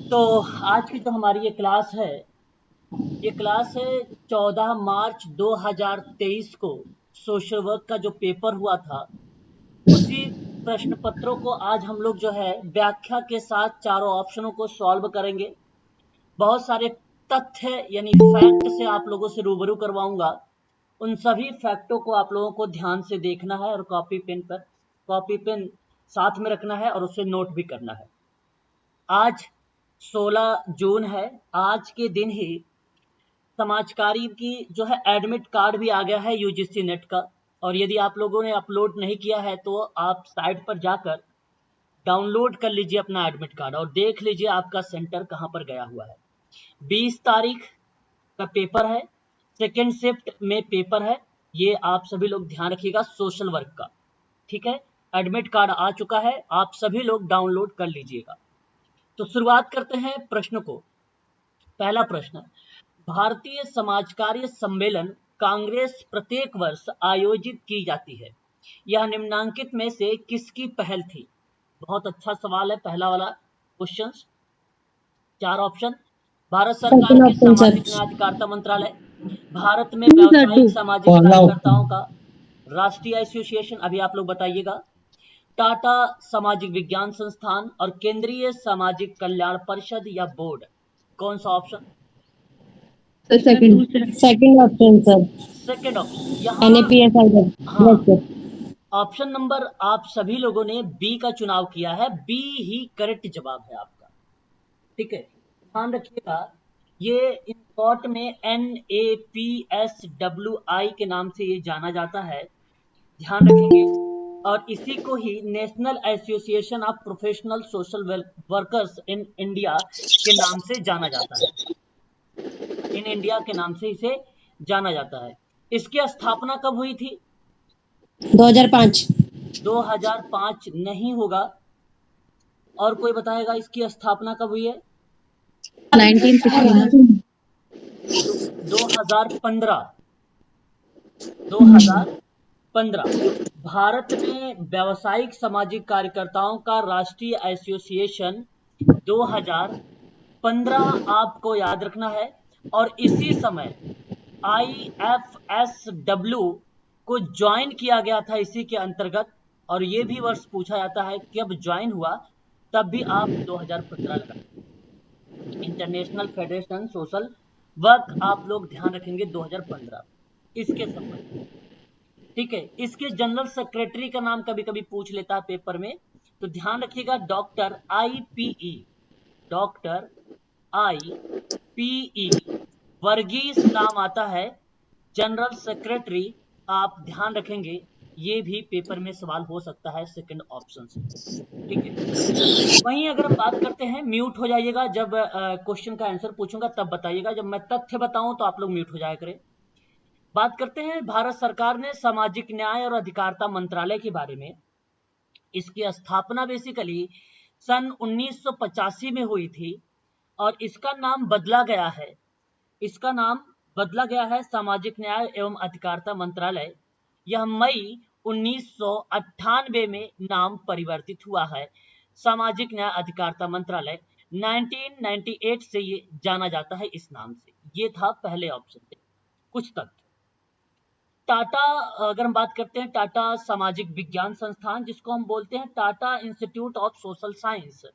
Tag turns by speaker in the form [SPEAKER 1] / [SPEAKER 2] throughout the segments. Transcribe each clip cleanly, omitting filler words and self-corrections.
[SPEAKER 1] तो आज की जो हमारी ये क्लास है 14 मार्च 2023 को सोशल वर्क का जो पेपर हुआ था उसी प्रश्न पत्रों को आज हम लोग जो है व्याख्या के साथ चारों ऑप्शनों को सॉल्व करेंगे। बहुत सारे तथ्य यानी फैक्ट से आप लोगों से रूबरू करवाऊंगा। उन सभी फैक्टों को आप लोगों को ध्यान से देखना है और कॉपी पेन साथ में रखना है और उसे नोट भी करना है। आज 16 जून है। आज के दिन ही समाजकारी की जो है एडमिट कार्ड भी आ गया है यूजीसी नेट का। और यदि आप लोगों ने अपलोड नहीं किया है तो आप साइट पर जाकर डाउनलोड कर लीजिए अपना एडमिट कार्ड और देख लीजिए आपका सेंटर कहाँ पर गया हुआ है। 20 तारीख का पेपर है, सेकेंड शिफ्ट में पेपर है। ये आप सभी लोग ध्यान रखिएगा सोशल वर्क का। ठीक है, एडमिट कार्ड आ चुका है, आप सभी लोग डाउनलोड कर लीजिएगा। तो शुरुआत करते हैं प्रश्न को। पहला प्रश्न, भारतीय समाजकार्य सम्मेलन कांग्रेस प्रत्येक वर्ष आयोजित की जाती है, यह निम्नांकित में से किसकी पहल थी? बहुत अच्छा सवाल है पहला वाला क्वेश्चन। चार ऑप्शन, भारत सरकार
[SPEAKER 2] सेकंड
[SPEAKER 1] के
[SPEAKER 2] ऑप्शन सर।
[SPEAKER 1] सामाजिक न्याय अधिकारिता मंत्रालय, भारत में व्यावसायिक सामाजिक कार्यकर्ताओं का राष्ट्रीय एसोसिएशन, अभी आप लोग बताइएगा, टाटा सामाजिक विज्ञान संस्थान और केंद्रीय सामाजिक कल्याण परिषद या बोर्ड। कौन सा option?
[SPEAKER 2] Second option sir.
[SPEAKER 1] Second option यहाँ।
[SPEAKER 2] NAPSI
[SPEAKER 1] हाँ,
[SPEAKER 2] सर।
[SPEAKER 1] ऑप्शन नंबर आप सभी लोगों ने बी का चुनाव किया है। बी ही करेक्ट जवाब है आपका। ठीक है, ध्यान रखिएगा, ये इन शॉर्ट में NAPSWI के नाम से ये जाना जाता है, ध्यान रखेंगे। और इसी को ही national association of professional social workers in India के नाम से जाना जाता है। इन इंडिया के नाम से इसे जाना जाता है। इसकी स्थापना कब हुई थी?
[SPEAKER 2] 2005।
[SPEAKER 1] 2005 नहीं होगा। और कोई बताएगा इसकी स्थापना कब हुई है?
[SPEAKER 2] 1915।
[SPEAKER 1] 2015। 2015 भारत में व्यावसायिक सामाजिक कार्यकर्ताओं का राष्ट्रीय एसोसिएशन 2015 आपको याद रखना है। और इसी समय IFSW को ज्वाइन किया गया था इसी के अंतर्गत। और ये भी वर्ष पूछा जाता है कि अब ज्वाइन हुआ, तब भी आप 2015 लगा। इंटरनेशनल फेडरेशन सोशल वर्क आप लोग ध्यान रखेंगे 2015 इसके संबंध। ठीक है, इसके जनरल सेक्रेटरी का नाम कभी कभी पूछ लेता है पेपर में, तो ध्यान रखिएगा डॉक्टर IPE वर्गीस नाम आता है जनरल सेक्रेटरी। आप ध्यान रखेंगे, ये भी पेपर में सवाल हो सकता है सेकंड ऑप्शन से। ठीक है, वहीं अगर हम बात करते हैं, म्यूट हो जाइएगा जब क्वेश्चन का आंसर पूछूंगा तब बताइएगा, जब मैं तथ्य बताऊं तो आप लोग म्यूट हो जाया करें। बात करते हैं भारत सरकार ने सामाजिक न्याय और अधिकारिता मंत्रालय के बारे में। इसकी स्थापना बेसिकली सन 1985 में हुई थी और इसका नाम बदला गया है। इसका नाम बदला गया है सामाजिक न्याय एवं अधिकारिता मंत्रालय। यह मई 1998 में नाम परिवर्तित हुआ है। सामाजिक न्याय अधिकारिता मंत्रालय 1998 से ये जाना जाता है इस नाम से। ये था पहले ऑप्शन से कुछ तथ्य। टाटा, अगर हम बात करते हैं टाटा सामाजिक विज्ञान संस्थान, जिसको हम बोलते हैं Tata institute of social science,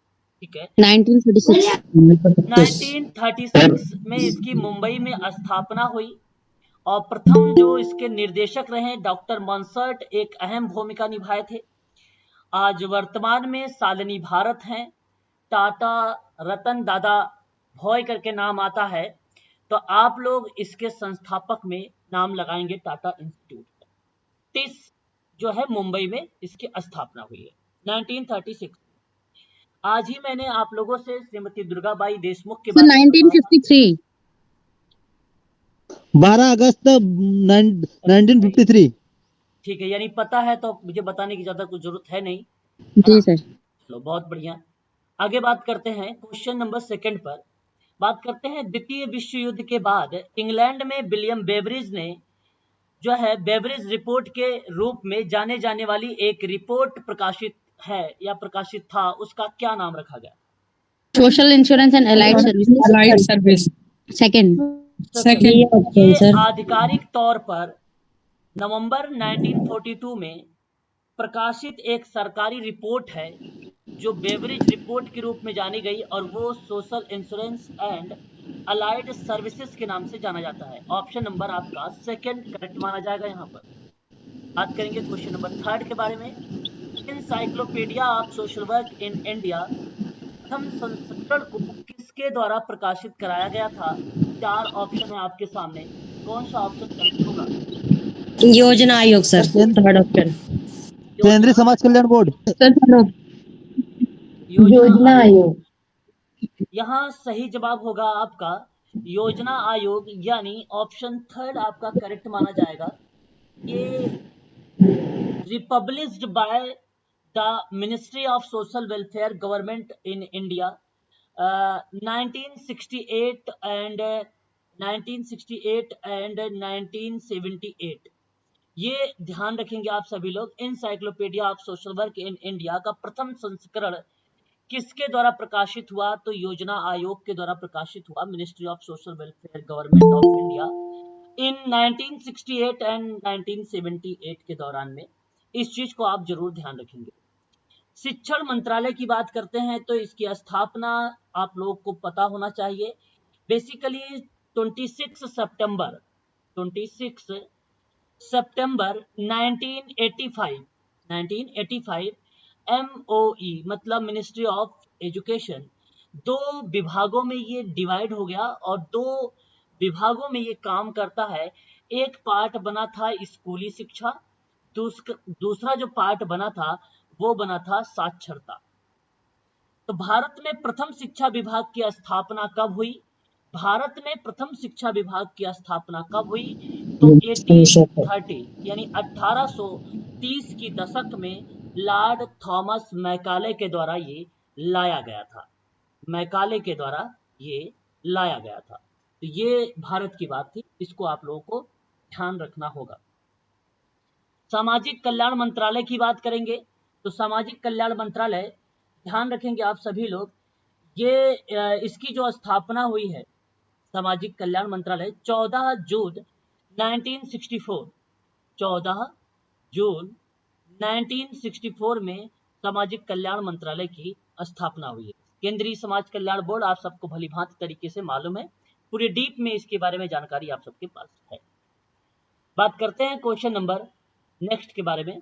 [SPEAKER 1] ठीक है, 1936 में इसकी मुंबई में स्थापना हुई। और प्रथम जो इसके निर्देशक रहे डॉक्टर मॉन्सर्ट एक अहम भूमिका निभाए थे। आज वर्तमान में शालिनी भारत हैं। टाटा रतन दादा भॉय करके नाम आता है, तो आप लोग इसके संस्थापक में नाम लगाएंगे टाटा इंस्टीट्यूट। 30 जो है मुंबई में इसकी स्थापना हुई है 1936। आज ही मैंने आप लोगों से श्रीमती दुर्गाबाई देशमुख के बारे में
[SPEAKER 2] 1953।
[SPEAKER 3] 12 अगस्त 1953।
[SPEAKER 1] ठीक है, यानी पता है तो मुझे बताने की ज्यादा कुछ जरूरत है नहीं।
[SPEAKER 2] जी सर।
[SPEAKER 1] चलो बहुत बढ़िया। आगे बात करते हैं क्वेश्चन नंबर सेकंड पर। बात करते हैं द्वितीय विश्व युद्ध के बाद इंग्लैंड में विलियम बेवरेज ने जो है बेवरेज रिपोर्ट के रूप में जाने जाने वाली एक रिपोर्ट प्रकाशित है या प्रकाशित था, उसका क्या नाम रखा गया?
[SPEAKER 2] Social insurance and allied services.
[SPEAKER 4] Allied service.
[SPEAKER 2] Second.
[SPEAKER 4] Second.
[SPEAKER 2] ये option,
[SPEAKER 1] ये
[SPEAKER 2] sir.
[SPEAKER 1] आधिकारिक तौर पर नवंबर 1942 में प्रकाशित एक सरकारी रिपोर्ट है जो बेवरेज रिपोर्ट के रूप में जानी गई और वो social insurance and allied services के नाम से जाना जाता है। ऑप्शन नंबर आपका सेकंड करेक्ट माना जाएगा। यहाँ पर बात करेंगे क्वेश्चन नंबर 3 के बारे में। Encyclopedia of social work in India प्रथम संस्करण को किसके द्वारा प्रकाशित कराया गया था? 4 ऑप्शन है आपके सामने, कौन सा ऑप्शन करेक्ट होगा?
[SPEAKER 2] योजना आयोग, सर। Third option.
[SPEAKER 3] केंद्रीय समाज कल्याण बोर्ड।
[SPEAKER 2] योजना आयोग।
[SPEAKER 1] यहाँ सही जवाब होगा आपका योजना आयोग, यानी ऑप्शन 3 आपका करेक्ट माना जाएगा। ये republished by the ministry of social welfare government in India 1968 and 1978 ये ध्यान रखेंगे आप सभी लोग। Encyclopedia of social work in India का प्रथम संस्करण किसके द्वारा प्रकाशित हुआ? तो योजना आयोग के द्वारा प्रकाशित हुआ, ministry of social welfare government of India in 1968 and 1978 के दौरान में। इस चीज को आप जरूर ध्यान रखेंगे। शिक्षण मंत्रालय की बात करते हैं तो इसकी स्थापना आप लोगों को पता होना चाहिए। बेसिकली 26 सितंबर 1985 MOE मतलब मिनिस्ट्री ऑफ एजुकेशन 2 विभागों में ये डिवाइड हो गया और 2 विभागों में ये काम करता है। एक पार्ट बना था स्कूली शिक्षा, दूसरा जो पार्ट बना था वो बना था साक्षरता। तो भारत में प्रथम शिक्षा विभाग की स्थापना कब हुई? भारत में प्रथम शिक्षा विभाग की स्थापना कब हुई? तो 1830 यानी 1830 की दशक में लॉर्ड थॉमस मैकाले के द्वारा ये लाया गया था। तो ये भारत की बात थी, इसको आप लोगों को ध्यान रखना होगा। सामाजिक कल्याण मंत्रालय की बात करेंगे तो सामाजिक कल्याण मंत्रालय ध्यान रखेंगे आप सभी लोग, ये इसकी जो स्थापना हुई है सामाजिक कल्याण मंत्रालय 14 जून 1964 में सामाजिक कल्याण मंत्रालय की स्थापना हुई है। केंद्रीय समाज कल्याण बोर्ड आप सबको भली भांति तरीके से मालूम है, पूरे डीप में इसके बारे में जानकारी आप सबके पास है। बात करते हैं क्वेश्चन नंबर नेक्स्ट के बारे में।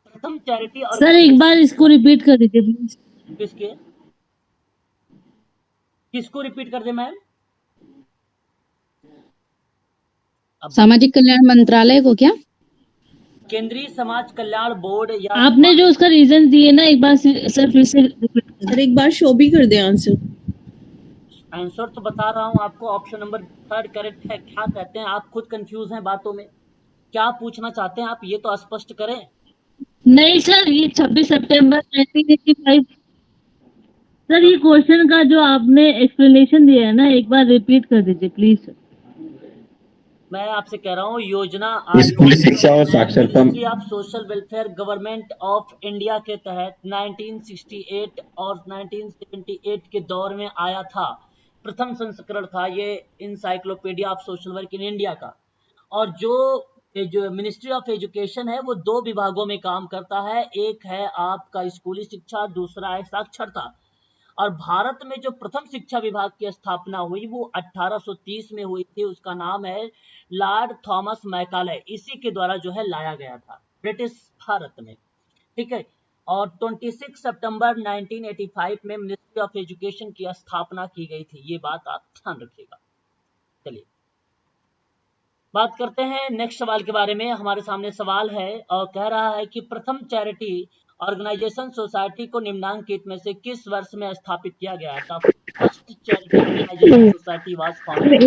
[SPEAKER 1] प्रथम चैरिटी और
[SPEAKER 5] सर एक बार इसको रिपीट कर दीजिए प्लीज।
[SPEAKER 1] किसको रिपीट कर दे मैम?
[SPEAKER 2] सामाजिक कल्याण मंत्रालय को क्या?
[SPEAKER 1] केंद्रीय समाज कल्याण बोर्ड या
[SPEAKER 5] आपने जो उसका रीजन दिए ना, एक बार सर फिर से रिपीट कर।
[SPEAKER 4] सर एक बार शो भी कर दे आंसर।
[SPEAKER 1] आंसर तो बता रहा हूं आपको, ऑप्शन नंबर 3 करेक्ट है। क्या कहते हैं आप? खुद कंफ्यूज हैं बातों में, क्या पूछना चाहते हैं आप ये तो स्पष्ट करें।
[SPEAKER 5] नहीं सर, ये 26 सितंबर 1985 सर, ये क्वेश्चन का जो आपने एक्सप्लेनेशन दिया है ना, एक बार रिपीट कर दीजिए प्लीज सर।
[SPEAKER 1] मैं आपसे कह रहा हूँ योजना
[SPEAKER 6] स्कूली शिक्षा और साक्षरता
[SPEAKER 1] ministry of social welfare government of India के तहत 1968 और 1978 के दौर में आया था। प्रथम संस्करण था ये encyclopedia of social work in India का। और जो मिनिस्ट्री ऑफ एजुकेशन है वो 2 विभागों में काम करता है, एक है आपका स्कूली शिक्षा, दूसरा है साक्षरता। और भारत में जो प्रथम शिक्षा विभाग की स्थापना हुई वो 1830 में हुई थी, उसका नाम है लॉर्ड थॉमस मैकाले, इसी के द्वारा जो है लाया गया था ब्रिटिश भारत में, ठीक है। और 26 सितंबर 1985 में मिनिस्ट्री ऑफ एजुकेशन की स्थापना की गई थी, ये बात आप ध्यान रखिएगा। चलिए बात करते हैं नेक्स्ट सवाल के बारे में। हमारे सामने सवाल है और कह रहा है कि प्रथम चैरिटी ऑर्गेनाइजेशन सोसाइटी को निम्नांकित में से किस वर्ष में स्थापित किया गया था? First charity organisation society was founded.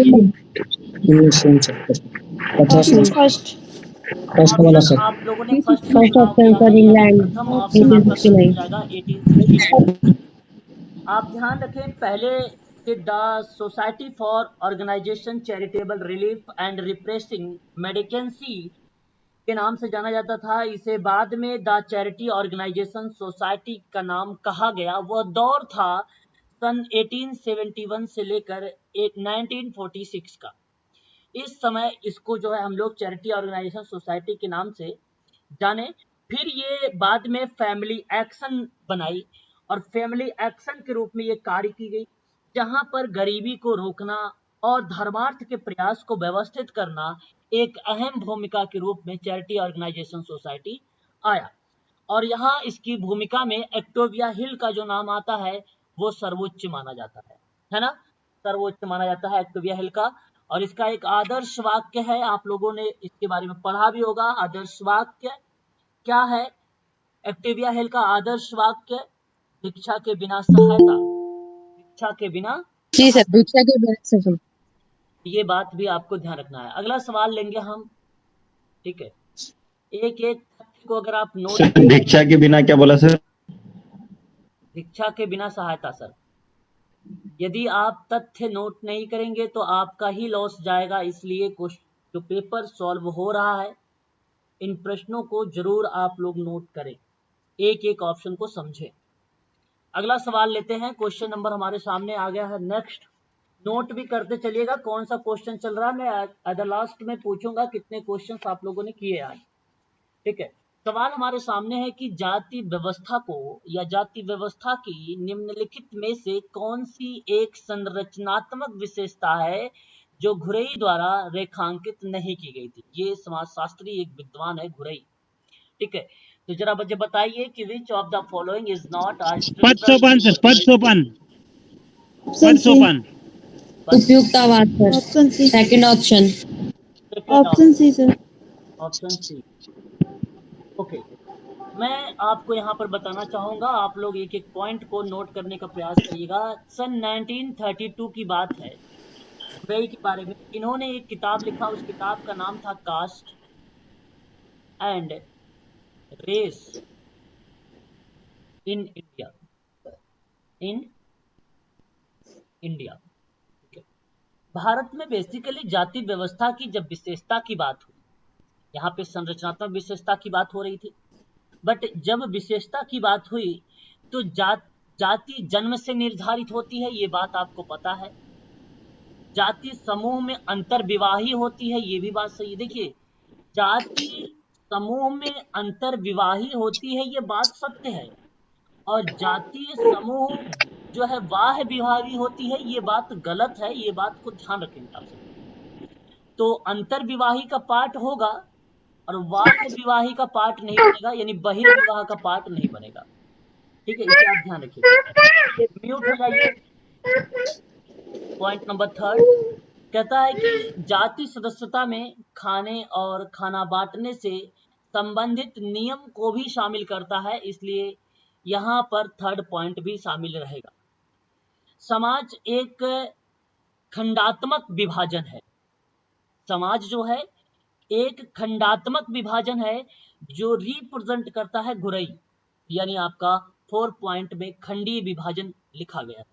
[SPEAKER 1] आप लोगों ने फर्स्ट
[SPEAKER 2] ऑप्शन फॉर इंग्लैंड
[SPEAKER 1] प्रथम ऑप्शन आपका
[SPEAKER 2] 1869।
[SPEAKER 1] जाएगा 1869। आप ध्यान रखें, पहले the society for organisation charitable relief and repressing mendicancy के नाम से जाना जाता था। इसे बाद में द चैरिटी ऑर्गेनाइजेशन सोसाइटी का नाम कहा गया। वह दौर था सन 1871 से लेकर 1946 का। इस समय इसको जो है हम लोग चैरिटी ऑर्गेनाइजेशन सोसाइटी के नाम से जाने। फिर ये बाद में फैमिली एक्शन बनाई और फैमिली एक्शन के रूप में ये कार्य की गई, जहां पर गरीबी को रोकना और धर्मार्थ के प्रयास को व्यवस्थित करना एक अहम भूमिका के रूप में चैरिटी ऑर्गेनाइजेशन सोसाइटी आया। और यहाँ इसकी भूमिका में एक्टोविया हिल का जो नाम आता है वो सर्वोच्च माना जाता है ना, सर्वोच्च माना जाता है एक्टोविया हिल का। और इसका एक आदर्श वाक्य है, आप लोगों ने इसके बारे में पढ़ा भी होगा। आदर्श वाक्य क्या है? एक्टोविया हिल का आदर्श वाक्य, भिक्षा के बिना सहायता, भिक्षा के बिना।
[SPEAKER 2] जी सर, भिक्षा के बिना सफल।
[SPEAKER 1] ये बात भी आपको ध्यान रखना है। अगला सवाल लेंगे हम, ठीक है। एक एक को अगर आप नोट,
[SPEAKER 6] सर भिक्षा के बिना क्या बोला सर?
[SPEAKER 1] भिक्षा के बिना सहायता सर। यदि आप तथ्य नोट नहीं करेंगे तो आपका ही लॉस जाएगा, इसलिए जो पेपर सॉल्व हो रहा है इन प्रश्नों को जरूर आप लोग नोट करें, एक एक ऑप्शन को समझें। अगला सवाल लेते हैं। क्वेश्चन नंबर हमारे सामने आ गया है नेक्स्ट। नोट भी करते चलिएगा कौन सा क्वेश्चन चल रहा है। मैं एट लास्ट में पूछूंगा कितने क्वेश्चन आप लोगों ने किए आज, ठीक है। सवाल हमारे सामने है कि जाति व्यवस्था को या जाति व्यवस्था की निम्नलिखित में से कौन सी एक संरचनात्मक विशेषता है जो घुरई द्वारा रेखांकित नहीं की गई थी। ये समाजशास्त्री एक विद्वान है घुरई, ठीक है। तो जरा मुझे बताइए कि which of the following is not
[SPEAKER 3] पद सोपान सर, पद सोपान, पद सोपान।
[SPEAKER 2] उपयुक्तवाद sir.
[SPEAKER 4] Option C.
[SPEAKER 2] Second option.
[SPEAKER 4] Option C sir.
[SPEAKER 1] Option C, okay. मैं आपको यहाँ पर बताना चाहूंगा, आप लोग एक एक पॉइंट को नोट करने का प्रयास करिएगा। सन 1932 की बात है, घुरई के बारे में। इन्होंने एक किताब लिखा, उस किताब का नाम था caste and race in India, in India. Bharat में बेसिकली जाति व्यवस्था की जब विशेषता की बात हुई, यहाँ पे संरचनात्मक विशेषता की बात हो रही थी, बट जब विशेषता की बात हुई तो जाति जन्म से निर्धारित होती है, ये बात आपको पता है। जाति समूह में अंतर विवाही होती है, ये भी बात सही है। देखिए, जाति समूह में अंतर विवाही होती है, ये बात सत्य है। और जातीय समूह जो है वाह विवाही होती है, ये बात गलत है, ये बात को ध्यान रखेंगे आप सब। तो अंतर विवाही का पार्ट होगा और वाह विवाही का पार्ट नहीं बनेगा, यानी बहिर्विवाह का पार्ट नहीं बनेगा, ठीक है। इसे आप ध्यान रखिए। म्यूट हो जाइए। पॉइंट नंबर 3 कहता है कि जाति सदस्यता में खाने और खाना बांटने से संबंधित नियम को भी शामिल करता है, इसलिए यहाँ पर 3rd पॉइंट भी शामिल रहेगा। समाज एक खंडात्मक विभाजन है। समाज जो है एक खंडात्मक विभाजन है जो रिप्रेजेंट करता है घुरई, यानी आपका 4 पॉइंट में खंडीय विभाजन लिखा गया है।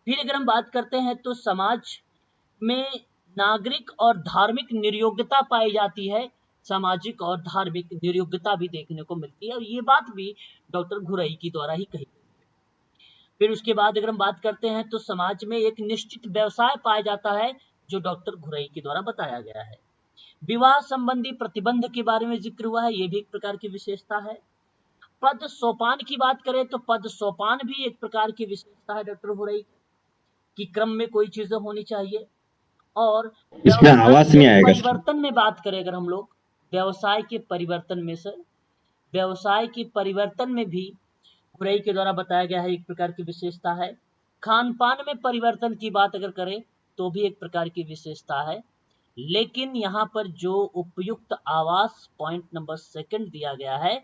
[SPEAKER 1] फिर अगर हम बात करते हैं तो समाज में नागरिक और धार्मिक निर्योग्यता पाई जाती है, सामाजिक और धार्मिक निर्योग्यता भी देखने को मिलती है, और ये बात भी डॉक्टर घुरई की द्वारा ही कही गई। फिर उसके बाद अगर हम बात करते हैं तो समाज में एक निश्चित व्यवसाय पाया जाता है, जो डॉक्टर घुरई के द्वारा बताया गया है। विवाह संबंधी प्रतिबंध के बारे में जिक्र हुआ है, ये भी एक प्रकार की विशेषता है। पद सोपान की बात करें तो पद सोपान भी एक प्रकार की विशेषता है डॉक्टर घुरई की, क्रम में कोई चीजें होनी चाहिए। और
[SPEAKER 6] इसमें आवाज नहीं आएगा।
[SPEAKER 1] परिवर्तन में बात करें अगर हम लोग व्यवसाय के परिवर्तन में, सर व्यवसाय के परिवर्तन में भी घुरई के द्वारा बताया गया है, एक प्रकार की विशेषता है। खान पान में परिवर्तन की बात अगर करें तो भी एक प्रकार की विशेषता है। लेकिन यहाँ पर जो उपयुक्त आवास पॉइंट नंबर 2 दिया गया है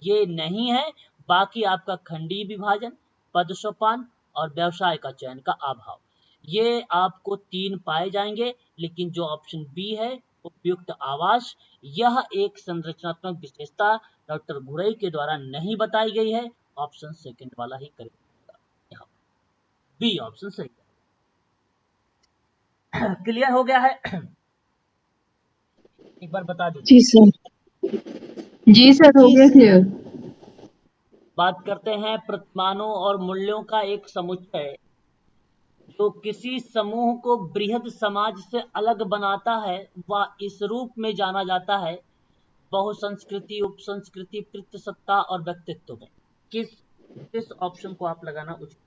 [SPEAKER 1] ये नहीं है। बाकी आपका खंडीय विभाजन, पद सोपान और व्यवसाय का चयन का अभाव, ये आपको 3 पाए जाएंगे। लेकिन जो ऑप्शन बी है उपयुक्त आवास, यह एक संरचनात्मक विशेषता डॉक्टर घुरई के द्वारा नहीं बताई गई है। ऑप्शन 2 वाला ही करेगा, यहाँ बी ऑप्शन सही है। क्लियर हो गया है? एक बार बता दीजिए।
[SPEAKER 4] जी सर हो गया क्लियर।
[SPEAKER 1] बात करते हैं प्रतिमानों और मूल्यों का एक समुच्चय तो किसी समूह को बृहद समाज से अलग बनाता है वह इस रूप में जाना जाता है बहुसंस्कृति, उपसंस्कृति, पितृसत्ता और व्यक्तित्व में। किस ऑप्शन को आप लगाना उचित?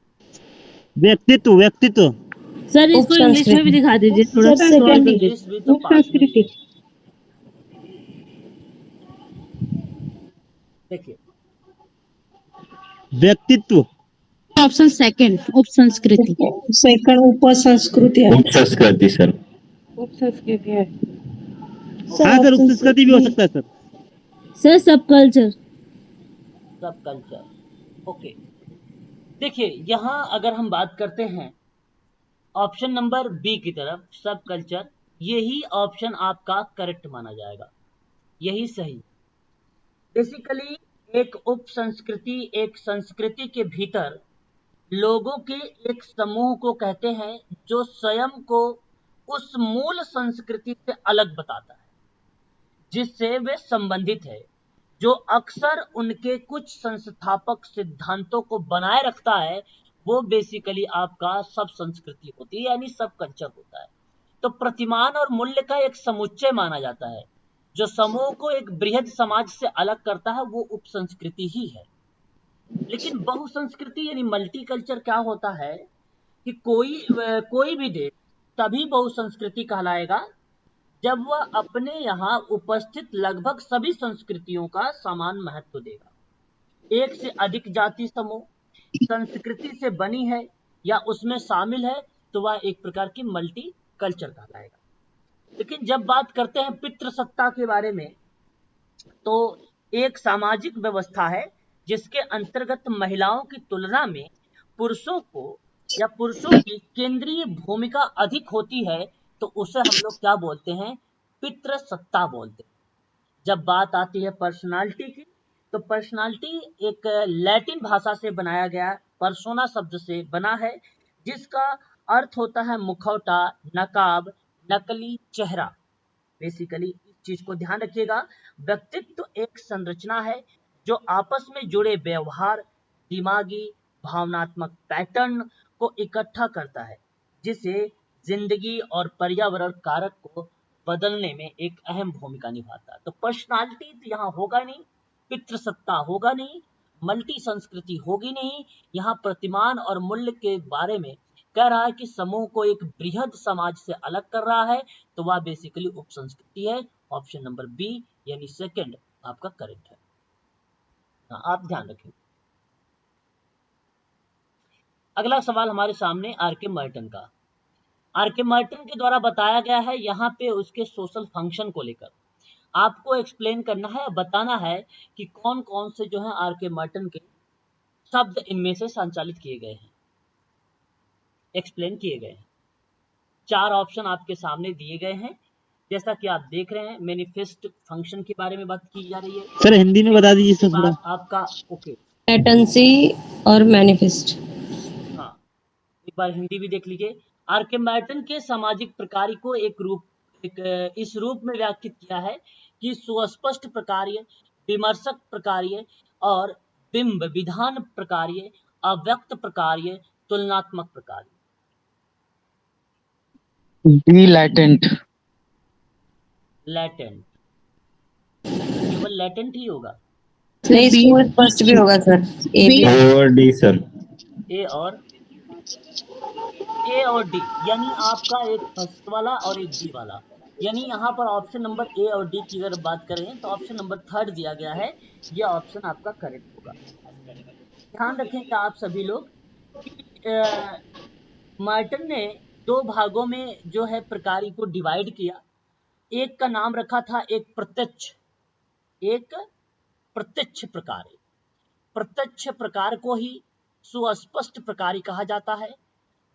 [SPEAKER 3] व्यक्तित्व व्यक्तित्व
[SPEAKER 5] सर इसको इंग्लिश में भी दिखा दीजिए थोड़ा सा
[SPEAKER 4] सर,
[SPEAKER 5] solve
[SPEAKER 4] second
[SPEAKER 5] कर
[SPEAKER 4] ही।
[SPEAKER 5] दीजिए।
[SPEAKER 1] इंग्लिश भी तो पास में ही है। देखिए
[SPEAKER 3] व्यक्तित्व
[SPEAKER 2] ऑप्शन सेकंड उप संस्कृति।
[SPEAKER 4] सेकंड ऊपर संस्कृति है।
[SPEAKER 6] उपसंस्कृति सर।
[SPEAKER 4] उपसंस्कृति है।
[SPEAKER 3] हाँ सर, उपसंस्कृति भी हो सकता है सर।
[SPEAKER 5] सर सब कल्चर।
[SPEAKER 1] सब कल्चर, ओके। देखिए यहाँ अगर हम बात करते हैं ऑप्शन नंबर बी की तरफ, सब कल्चर, यही ऑप्शन आपका करेक्ट माना जाएगा, यही सही। बेसिकली एक उप संस्कृति एक संस्कृति के भीतर लोगों के एक समूह को कहते हैं जो स्वयं को उस मूल संस्कृति से अलग बताता है जिससे वे संबंधित है, जो अक्सर उनके कुछ संस्थापक सिद्धांतों को बनाए रखता है, वो बेसिकली आपका सब संस्कृति होती है, यानी सब कल्चर होता है। तो प्रतिमान और मूल्य का एक समुच्चय माना जाता है, जो समूह को एक बृहद समाज से अलग करता है, वो उपसंस्कृति ही है। लेकिन बहुसंस्कृति यानी मल्टीकल्चर क्या होता है कि कोई भी देश तभी बहुसंस्कृति कहलाएगा जब वह अपने यहाँ उपस्थित लगभग सभी संस्कृतियों का समान महत्व देगा। एक से अधिक जाति समूह संस्कृति से बनी है या उसमें शामिल है तो वह एक प्रकार की मल्टी कल्चर कहलाएगा। लेकिन जब बात करते हैं पितृसत्ता के बारे में, तो एक सामाजिक व्यवस्था है जिसके अंतर्गत महिलाओं की तुलना में पुरुषों की केंद्रीय भूमिका अधिक होती है, तो उसे हम लोग क्या बोलते हैं? पितृसत्ता बोलते हैं। जब बात आती है पर्सनालिटी की, तो पर्सनालिटी एक लैटिन भाषा से बनाया गया पर्सोना शब्द से बना है, जिसका अर्थ होता है मुखौटा, नकाब, नकली चेहरा। बेसिकली इस चीज को ध्यान रखिएगा। व्यक्तित्व एक संरचना है जो आपस में जुड़े व्यवहार, दिमागी, भावनात्मक पैटर्न को इकट्ठा करता है, जिसे जिंदगी और पर्यावरण कारक को बदलने में एक अहम भूमिका निभाता है। तो पर्सनालिटी तो यहाँ होगा नहीं, पितृसत्ता होगा नहीं, मल्टी संस्कृति होगी नहीं। यहाँ प्रतिमान और मूल्य के बारे में कह रहा है कि समूह को एक बृहद समाज से अलग कर रहा है, तो वह बेसिकली उपसंस्कृति है। ऑप्शन नंबर बी यानी सेकंड आपका करेक्ट है। आप ध्यान रखें। अगला सवाल हमारे सामने आर.के. मर्टन का। आर.के. मर्टन के द्वारा बताया गया है यहाँ पे उसके सोशल फंक्शन को लेकर आपको एक्सप्लेन करना है, बताना है कि कौन कौन से जो है आर.के. मर्टन के शब्द इनमें से संचालित किए गए हैं, एक्सप्लेन किए गए हैं। 4 ऑप्शन आपके सामने दिए गए हैं। जैसा कि आप देख रहे हैं, मैनिफेस्ट फंक्शन के बारे में बात की जा रही है।
[SPEAKER 3] सर हिंदी में बता दीजिए सर थोड़ा।
[SPEAKER 1] आपका ओके,
[SPEAKER 7] लेटेंसी और मैनिफेस्ट।
[SPEAKER 1] हाँ एक बार हिंदी भी देख लीजिए। आर.के. मर्टन के सामाजिक प्रकार को इस रूप में व्याख्यात किया है कि सुस्पष्ट प्रकार्य, विमर्शक प्रकार्य और बिंब विधान प्रकार्य, अव्यक्त प्रकार्य, तुलनात्मक प्रकार्य।
[SPEAKER 8] D latent.
[SPEAKER 1] लैटेंट, केवल लैटेंट ही होगा।
[SPEAKER 7] नहीं, सुस्पष्ट भी होगा सर। ए बी
[SPEAKER 6] और डी सर।
[SPEAKER 1] ए और डी, यानी आपका एक फर्स्ट वाला और एक डी वाला, यानी यहाँ पर ऑप्शन नंबर ए और डी की अगर बात करें तो ऑप्शन नंबर 3 दिया गया है, ये ऑप्शन आपका करेक्ट होगा। ध्यान रखें कि आप सभी लोग मर्टन ने 2 भागों में जो है प्रकारी को डिवाइड किया। एक का नाम रखा था एक प्रत्यक्ष प्रकार। प्रत्यक्ष प्रकार को ही सुस्पष्ट प्रकारी कहा जाता है।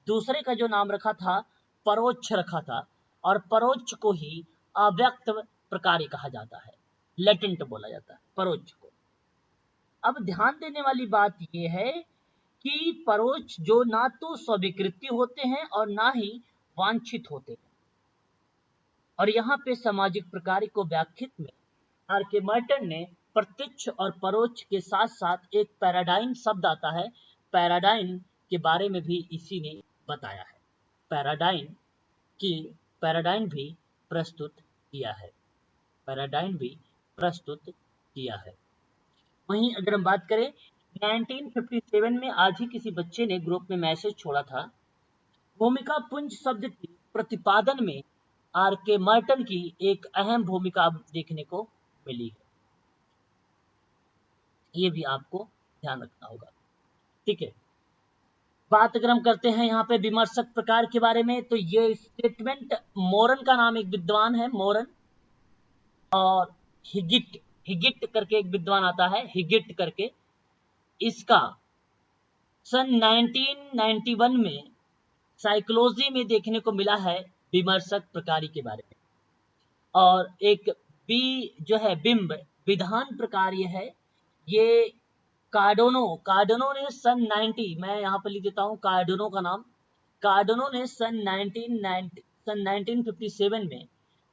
[SPEAKER 1] दूसरे का जो नाम रखा था परोक्ष रखा था, और परोक्ष को ही अव्यक्त प्रकारी कहा जाता है, लेटेंट बोला जाता है परोक्ष को। अब ध्यान देने वाली बात यह है कि परोक्ष जो ना तो स्वीकृति होते हैं और ना ही वांछित होते हैं। और यहाँ पे सामाजिक प्रकार को व्याख्यात में आर.के. मर्टन ने प्रत्यक्ष और परोक्ष के साथ साथ एक पैराडाइम शब्द आता है, पैराडाइम के बारे में भी इसी ने बताया है। पैराडाइन भी प्रस्तुत किया है, पैराडाइन भी प्रस्तुत किया है। वहीं अगर हम बात करें 1957 में आज ही किसी बच्चे ने ग्रुप में मैसेज छोड़ा था, भूमिका पुंज शब्द के प्रतिपादन में आर के मार्टन की एक अहम भूमिका देखने को मिली है, ये भी आपको ध्यान रखना होगा। ठीक है, बात अगर हम करते हैं यहाँ पे विमर्शक प्रकार के बारे में, तो ये स्टेटमेंट मोरन का नाम एक विद्वान है, मोरन, और हिगिट करके एक विद्वान आता है, हिगिट करके, इसका सन 1991 में साइकोलॉजी में देखने को मिला है विमर्शक प्रकार के बारे में। और एक बी जो है बिंब विधान प्रकार है, ये कार्डोनो ने सन 90, मैं यहाँ पर लिख देता हूँ कार्डोनो का नाम, कार्डोनो ने सन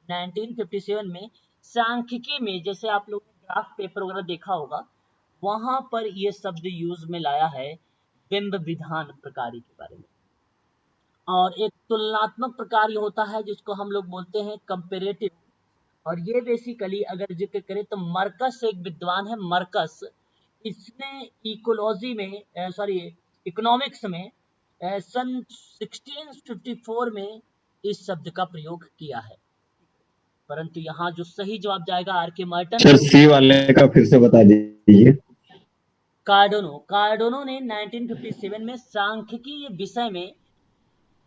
[SPEAKER 1] 1957 में सांख्यिकी में, जैसे आप लोग ग्राफ पेपर वगैरह देखा होगा, वहां पर ये शब्द यूज में लाया है बिंब विधान प्रकार के बारे में। और एक तुलनात्मक प्रकार होता है जिसको हम लोग बोलते हैं कंपेरेटिव, और ये बेसिकली अगर जिक्र करें तो मर्कस एक विद्वान है, मर्कस, इसने इकोनॉमिक्स में सन 1654 में इस शब्द का प्रयोग किया है। परंतु यहाँ जो सही जवाब जाएगा आर के मार्टन।
[SPEAKER 6] सर सी वाले का फिर से बता दीजिए।
[SPEAKER 1] कार्डोनो ने 1957 में सांख्यिकी विषय में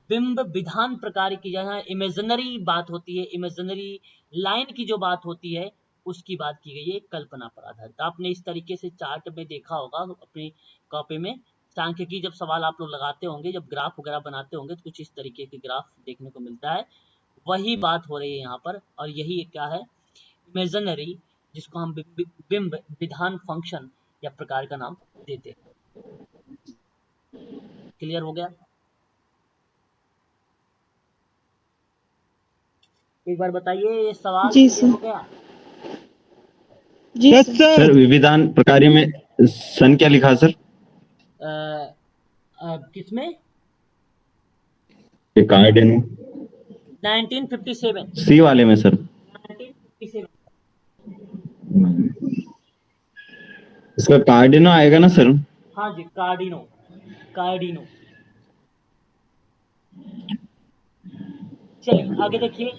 [SPEAKER 1] बिंब विधान प्रकार की, जहाँ इमेजिनरी बात होती है, इमेजिनरी लाइन की जो बात होती है, उसकी बात की गई है, कल्पना पर आधारित। आपने इस तरीके से चार्ट में देखा होगा अपनी कॉपी में, सांख्यिकी जब सवाल आप लोग लगाते होंगे, जब ग्राफ वगैरह बनाते होंगे, तो कुछ इस तरीके के ग्राफ देखने को मिलता है, वही बात हो रही है यहाँ पर। और यही क्या है, इमेजिनरी, जिसको हम बिंब विधान फंक्शन या प्रकार का नाम देते हैं। क्लियर हो गया? एक बार बताइए, ये सवाल
[SPEAKER 4] जी
[SPEAKER 1] क्लियर हो गया?
[SPEAKER 4] जी
[SPEAKER 3] यस
[SPEAKER 4] सर।
[SPEAKER 6] सर विविधान प्रकार्य में सन क्या लिखा सर?
[SPEAKER 1] किसमें?
[SPEAKER 6] कार्डेनो
[SPEAKER 1] 1957।
[SPEAKER 6] सी वाले में सर।
[SPEAKER 1] 1957।
[SPEAKER 6] इसका कार्डिनो आएगा ना सर?
[SPEAKER 1] हाँ जी, कार्डिनो। चलिए आगे देखिए।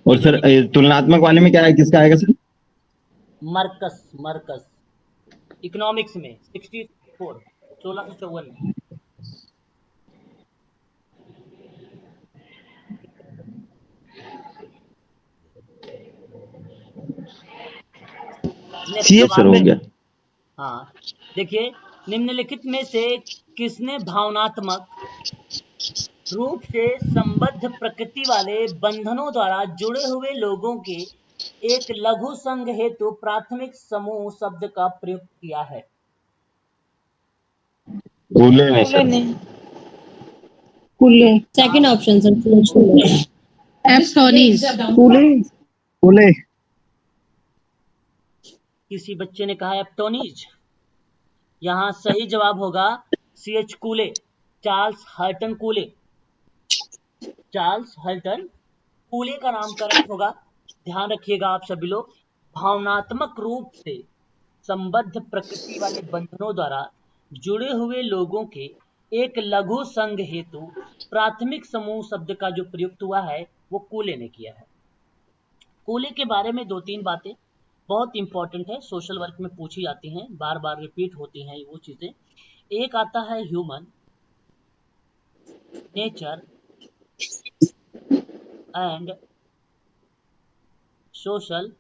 [SPEAKER 6] और सर तुलनात्मक वाले में क्या है, किसका आएगा सर?
[SPEAKER 1] मर्कस इकोनॉमिक्स में 1654 में।
[SPEAKER 6] सर हो गया।
[SPEAKER 1] हाँ देखिए, निम्नलिखित में से किसने भावनात्मक रूप से संबद्ध प्रकृति वाले बंधनों द्वारा जुड़े हुए लोगों के एक लघु संघ हेतु प्राथमिक समूह शब्द का प्रयोग किया है?
[SPEAKER 6] कूले ने sir.
[SPEAKER 4] Cooley.
[SPEAKER 7] Second option sir.
[SPEAKER 2] एप्टोनीज।
[SPEAKER 8] कूले।
[SPEAKER 1] किसी बच्चे ने कहा एप्टोनीज। यहाँ सही जवाब होगा CH कूले, चार्ल्स हर्टन कूले। चार्ल्स हर्टन कूले का नाम करेक्ट होगा। ध्यान रखिएगा आप सभी लोग, भावनात्मक रूप से संबद्ध प्रकृति वाले बंधनों द्वारा जुड़े हुए लोगों के एक लघु संघ हेतु प्राथमिक समूह शब्द का जो प्रयुक्त हुआ है वो कूले ने किया है। कूले के बारे में 2-3 बातें बहुत इंपॉर्टेंट है, सोशल वर्क में पूछी जाती हैं, बार बार रिपीट होती हैं वो चीजें। एक आता है human nature and social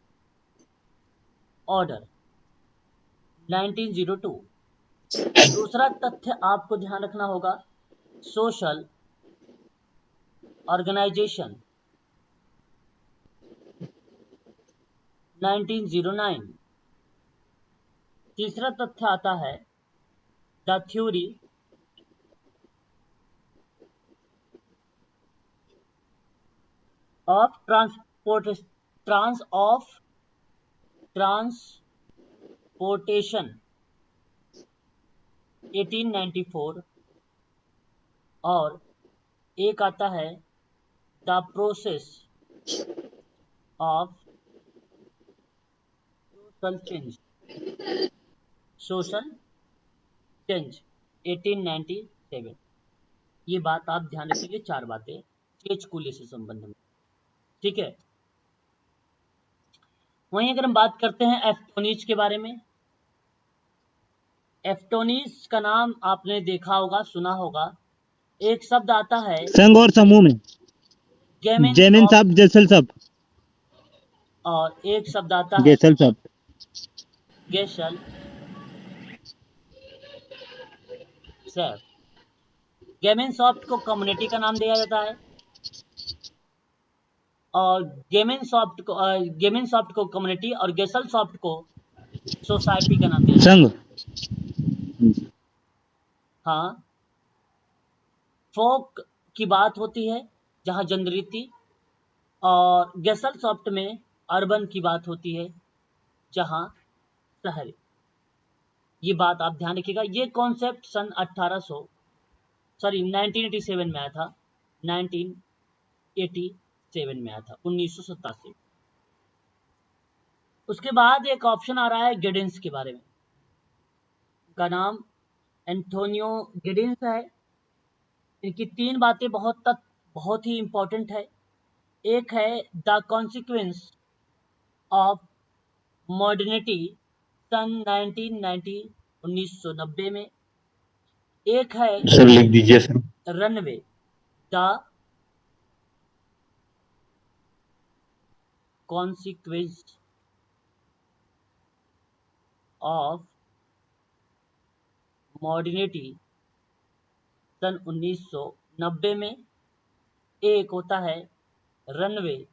[SPEAKER 1] order 1902। दूसरा तथ्य आपको ध्यान रखना होगा, सोशल ऑर्गेनाइजेशन 1909। तीसरा तथ्य आता है द थ्योरी ऑफ ट्रांसपोर्टेशन 1894। और एक आता है the process of social change, social change 1897। ये बात आप ध्यान रखिए, 4 बातें स्केच कूल्य से संबंध में, ठीक है। वहीं अगर हम बात करते हैं एफ्टोनीज के बारे में, एफ्टोनीज का नाम आपने देखा होगा, सुना होगा। एक शब्द आता है
[SPEAKER 3] संघ और समूह में
[SPEAKER 1] गेमेन
[SPEAKER 3] जेमिन
[SPEAKER 1] सॉफ्ट,
[SPEAKER 3] साहब जैसल साहब
[SPEAKER 1] और एक शब्द आता है
[SPEAKER 3] गेसल साहब
[SPEAKER 1] गेशल सैफ। गेमेन सॉफ्ट को कम्युनिटी का नाम दिया जाता है, और गेमेन सॉफ्ट को कम्युनिटी और गेसल सॉफ्ट को सोसाइटी का नाम दिया जाता है।
[SPEAKER 3] संघ।
[SPEAKER 1] हाँ, फोक की बात होती है जहाँ जनरीति, और गेसल सॉफ्ट में अर्बन की बात होती है जहाँ शहरी। ये बात आप ध्यान रखिएगा। ये कॉन्सेप्ट सन 1987 में आया था, 1987 में आया था, 1987। उसके बाद एक ऑप्शन आ रहा है गिडिंस के बारे में, का नाम एंटोनियो गिडिंस है। इनकी 3 बातें बहुत ही इंपॉर्टेंट है। एक है द कॉन्सिक्वेंस ऑफ मॉडर्निटी सन 1990 में। एक है
[SPEAKER 6] सर लिख दीजिए सर।
[SPEAKER 1] रनवे द कॉन्सिक्वेंस ऑफ मॉडर्निटी सन 1990 में। एक होता है रनवे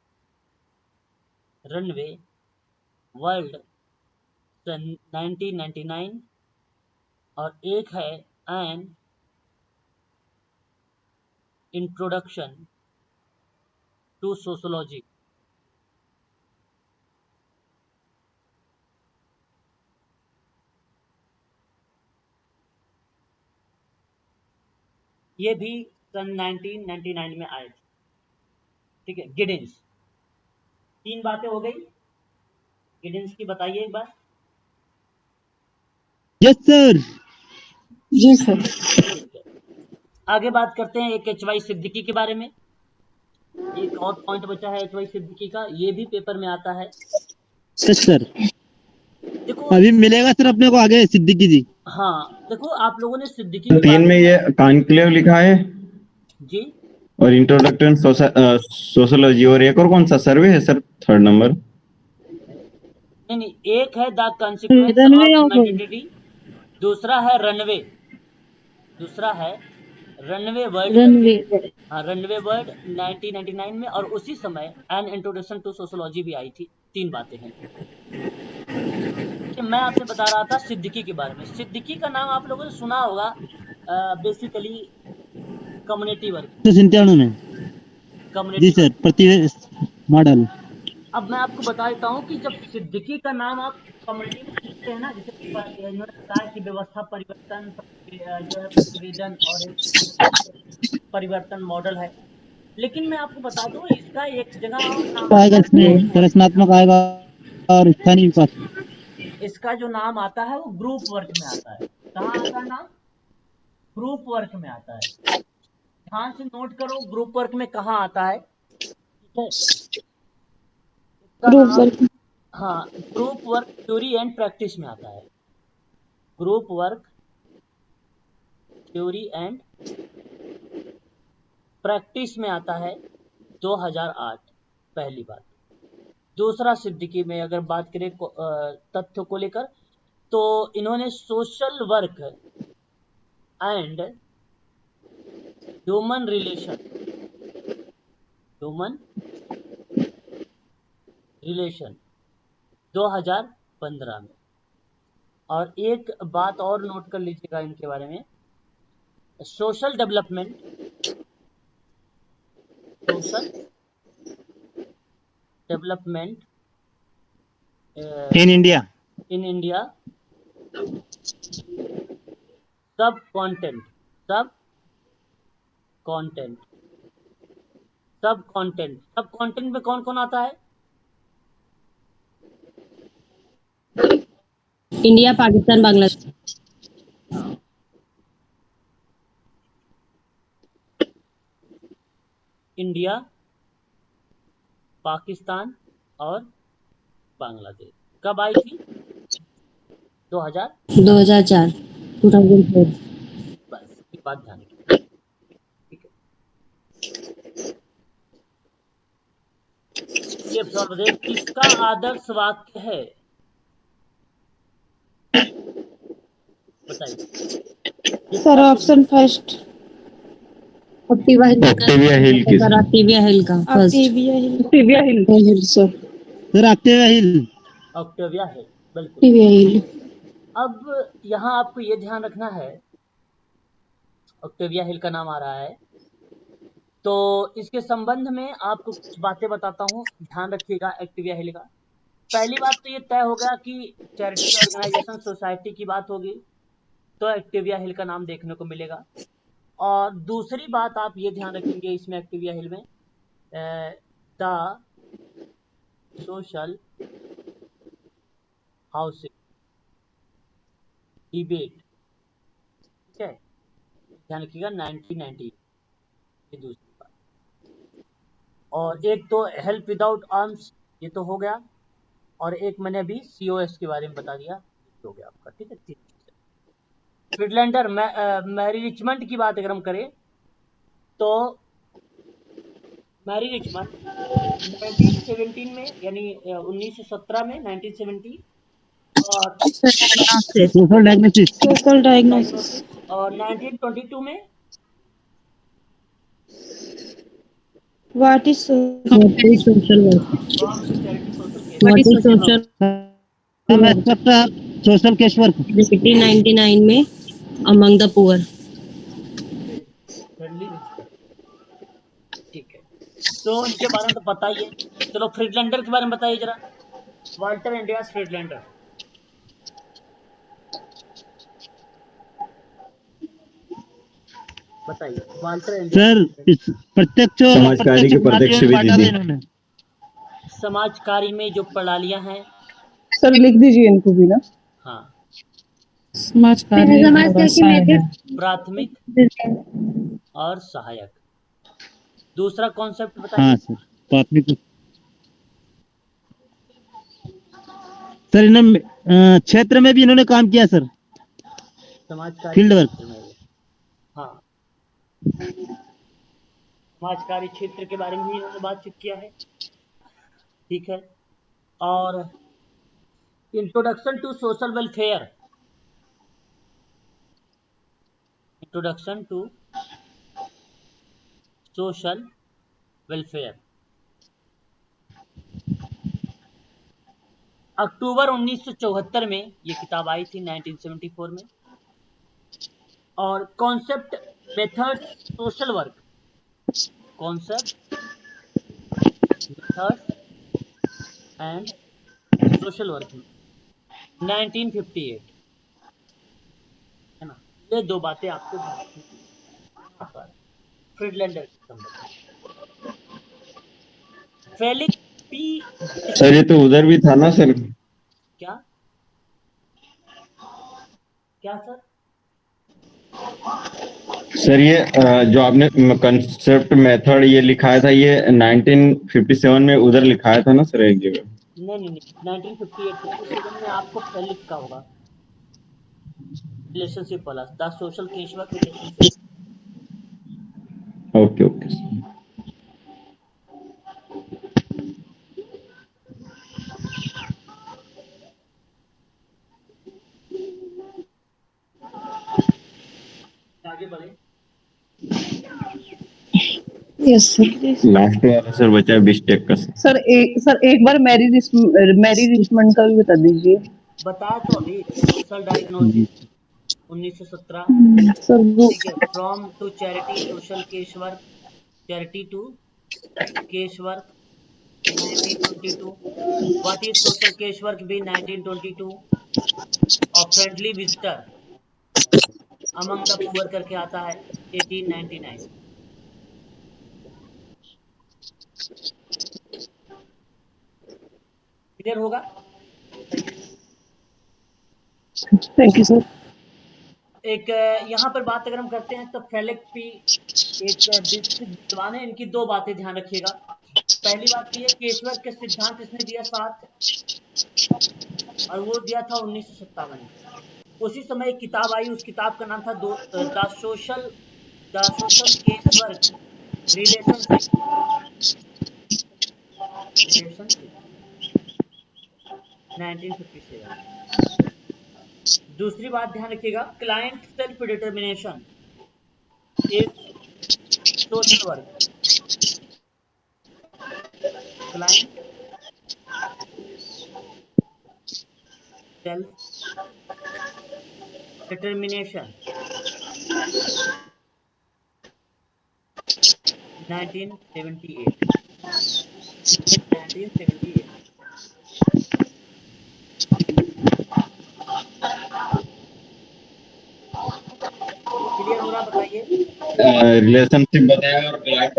[SPEAKER 1] वर्ल्ड सन 1999, और एक है एन इंट्रोडक्शन टू सोशोलॉजी। ये भी सन 1999 में आए थे, ठीक है। गिडिंस, 3 बातें हो गई गिडिंस की, बताइए एक बार।
[SPEAKER 3] Yes sir.
[SPEAKER 4] जी सर।
[SPEAKER 1] ठीक है, आगे बात करते हैं एक एच.वाई. सिद्दीकी के बारे में। एक और पॉइंट बचा है एच.वाई. सिद्दीकी का, ये भी पेपर में आता है।
[SPEAKER 3] Yes sir.
[SPEAKER 1] देखो,
[SPEAKER 3] अभी मिलेगा सर अपने को आगे सिद्दीकी जी।
[SPEAKER 1] हाँ देखो, आप लोगों ने सिद्दीकी के
[SPEAKER 6] 3
[SPEAKER 1] बारे
[SPEAKER 6] में ये कॉन्क्लेव लिखा है
[SPEAKER 1] जी,
[SPEAKER 6] और इंट्रोडक्टरी सोशोलॉजी, और एक और कौन सा सर्वे है सर 3rd नंबर?
[SPEAKER 1] नहीं, एक है the consequence
[SPEAKER 4] runway
[SPEAKER 1] of
[SPEAKER 4] of
[SPEAKER 1] modernity, दूसरा है रनवे वर्ल्ड,
[SPEAKER 4] रनवे।
[SPEAKER 1] हाँ रनवे वर्ल्ड 1999 में, और उसी समय एन इंट्रोडक्शन टू सोशोलॉजी भी आई थी। 3 बातें हैं। कि मैं आपसे बता रहा था सिद्दीकी के बारे में। सिद्दीकी का नाम आप लोगों ने सुना होगा, बेसिकली कम्युनिटी वर्क,
[SPEAKER 3] 97 में जी
[SPEAKER 1] कम्युनिटी
[SPEAKER 3] सर,
[SPEAKER 1] वर्क।
[SPEAKER 3] प्रति मॉडल।
[SPEAKER 1] अब मैं आपको बता देता हूँ कि जब सिद्दीकी का नाम आप कम्युनिटी में सुनते हैं ना, जैसे इन्होंने बताया कि व्यवस्था परिवर्तन, जो है प्रतिवेदन, और एक परिवर्तन मॉडल है। लेकिन मैं आपको बता दूं, इसका एक जगह और नाम
[SPEAKER 3] आएगा
[SPEAKER 1] आता है,
[SPEAKER 3] इसमें रचनात्मक आएगा और स्थानीय विकास।
[SPEAKER 1] इसका जो नाम आता है वो ग्रुप वर्क में आता है। कहाँ आता है नाम? ग्रुप वर्क में आता है। ध्यान से नोट करो, ग्रुप वर्क में कहाँ आता है, ठीक है। इसका
[SPEAKER 4] ग्रुप
[SPEAKER 1] नाम,
[SPEAKER 4] वर्क।
[SPEAKER 1] हाँ, group work theory and practice में आता है। Group work theory and practice में आता है 2008, पहली बात। दूसरा, सिद्दीकी में अगर बात करें तथ्य को लेकर, तो इन्होंने social work and human relation 2015 में। और एक बात और नोट कर लीजिएगा इनके बारे में, social development
[SPEAKER 3] in India
[SPEAKER 1] in India, सब कंटेंट सब कंटेंट में कौन कौन आता है?
[SPEAKER 2] इंडिया, पाकिस्तान, बांग्लादेश।
[SPEAKER 1] इंडिया, पाकिस्तान और बांग्लादेश। कब आई थी? 2000।
[SPEAKER 2] 2004, 2004।
[SPEAKER 1] बस ये बात ध्यान रखिए, ठीक है। ये सर्वदेश किसका आदर्श वाक्य है? बताइए।
[SPEAKER 4] Sir option first.
[SPEAKER 7] एक्टिवा
[SPEAKER 6] हिल की
[SPEAKER 2] सर ऑक्टेविया हिल का फर्स्ट।
[SPEAKER 4] ऑक्टेविया हिल सर।
[SPEAKER 3] सर ऑक्टेविया हिल।
[SPEAKER 1] ऑक्टेविया हिल, बिल्कुल।
[SPEAKER 2] ऑक्टेविया हिल।
[SPEAKER 1] अब यहाँ आपको ये ध्यान रखना है, ऑक्टेविया हिल का नाम आ रहा है, तो इसके संबंध में आपको कुछ बातें बताता हूँ, ध्यान रखिएगा ऑक्टेविया हिल का। पहली बात तो ये तय हो गया कि चैरिटी ऑर्गेनाइजेशन सोसाइटी की बात होगी तो ऑक्टेविया हिल का नाम देखने को मिलेगा। और दूसरी बात आप ये ध्यान रखेंगे इसमें ऑक्टेविया हिल में, द सोशल हाउसिंग डिबेट, ठीक है, ध्यान रखिएगा 1990, ये दूसरी बात। और एक तो हेल्प विदाउट आर्म्स, ये तो हो गया, और एक मैंने अभी COS के बारे में बता दिया, ये हो गया आपका, ठीक है। तीन चीजें। फ्रीडलैंडर मैरी रिचमंड की बात अगर हम करें तो मैरी रिचमंड 1917 में, यानी 1917 में, 1917, और
[SPEAKER 3] सोशल डायग्नोसिस।
[SPEAKER 4] Social diagnosis.
[SPEAKER 1] और 1922 में
[SPEAKER 4] what is
[SPEAKER 2] social work.
[SPEAKER 1] From to charity social case.
[SPEAKER 2] What is social?
[SPEAKER 3] Social case work
[SPEAKER 2] 1999 में अमंग द पुअर।
[SPEAKER 1] ठीक है, तो इनके बारे में तो पता ही है। चलो फ्रीडलैंडर के बारे में बताइए जरा, वाल्टर इंडियाज फ्रीडलैंडर। बताइए वाल्टर
[SPEAKER 3] सर, प्रत्यक्ष
[SPEAKER 6] समाजकारी की प्रत्यक्ष भी दी थी
[SPEAKER 3] इन्होंने।
[SPEAKER 1] समाजकारी में जो प्रणालियां हैं,
[SPEAKER 4] सर लिख दीजिए इनको भी ना।
[SPEAKER 1] हाँ, प्राथमिक और सहायक। दूसरा कॉन्सेप्ट बताइए।
[SPEAKER 3] हाँ सर, प्राथमिक। सर इन्होंने क्षेत्र में भी इन्होंने काम किया सर,
[SPEAKER 1] समाजकारी
[SPEAKER 3] फील्ड वर्क।
[SPEAKER 1] क्षेत्र में, हाँ, समाजकारी क्षेत्र के बारे में भी इन्होंने बातचीत किया है, ठीक है। और introduction to social welfare, introduction to social welfare, October 1974 में ये किताब आई थी, 1974 में। और concept method social work, concept method and social work, 1958, है ना। ये दो बातें आपको फ्रीडलैंडर के संबंध। फेलिक्स पी,
[SPEAKER 6] सर ये तो उधर भी था ना सर।
[SPEAKER 1] क्या क्या सर?
[SPEAKER 6] सर ये जो आपने कंसेप्ट मेथड ये लिखाया था, ये 1957 में उधर लिखाया था ना सर एक जगह।
[SPEAKER 1] नहीं, 1958 में आपको फेलिक्स का होगा, रिलेशनशिप वाला, the social case work relationship.
[SPEAKER 6] Okay okay sir.
[SPEAKER 1] आगे बढ़े।
[SPEAKER 4] Yes sir.
[SPEAKER 6] लास्ट वाला सर बचा है बिस्टेक का सर।
[SPEAKER 4] सर एक बार मैरी रिचमंड का भी बता दीजिए।
[SPEAKER 1] बताया तो अभी, सोशल डायग्नोसिस 1917,
[SPEAKER 4] सर
[SPEAKER 1] ठीक है। From to charity social case work, charity to case work 1922, what is social case work भी 1922, और friendly visitor among the poor करके आता है 1899। क्लियर होगा?
[SPEAKER 4] Thank you sir.
[SPEAKER 1] एक यहाँ पर बात अगर हम करते हैं तो फेलिक पी एक विद्वान है, इनकी दो बातें ध्यान रखिएगा। पहली बात ये कि ईश्वर के सिद्धांत इसने दिया 7 और वो दिया था 1957। उसी समय एक किताब आई, उस किताब का नाम था the social case work relationship 1957। दूसरी बात ध्यान रखिएगा, क्लाइंट सेल्फ डिटर्मिनेशन एक social work, client self determination 1978। Clear हो रहा? बताइए।
[SPEAKER 6] रिलेशनशिप बताया और क्लाइंट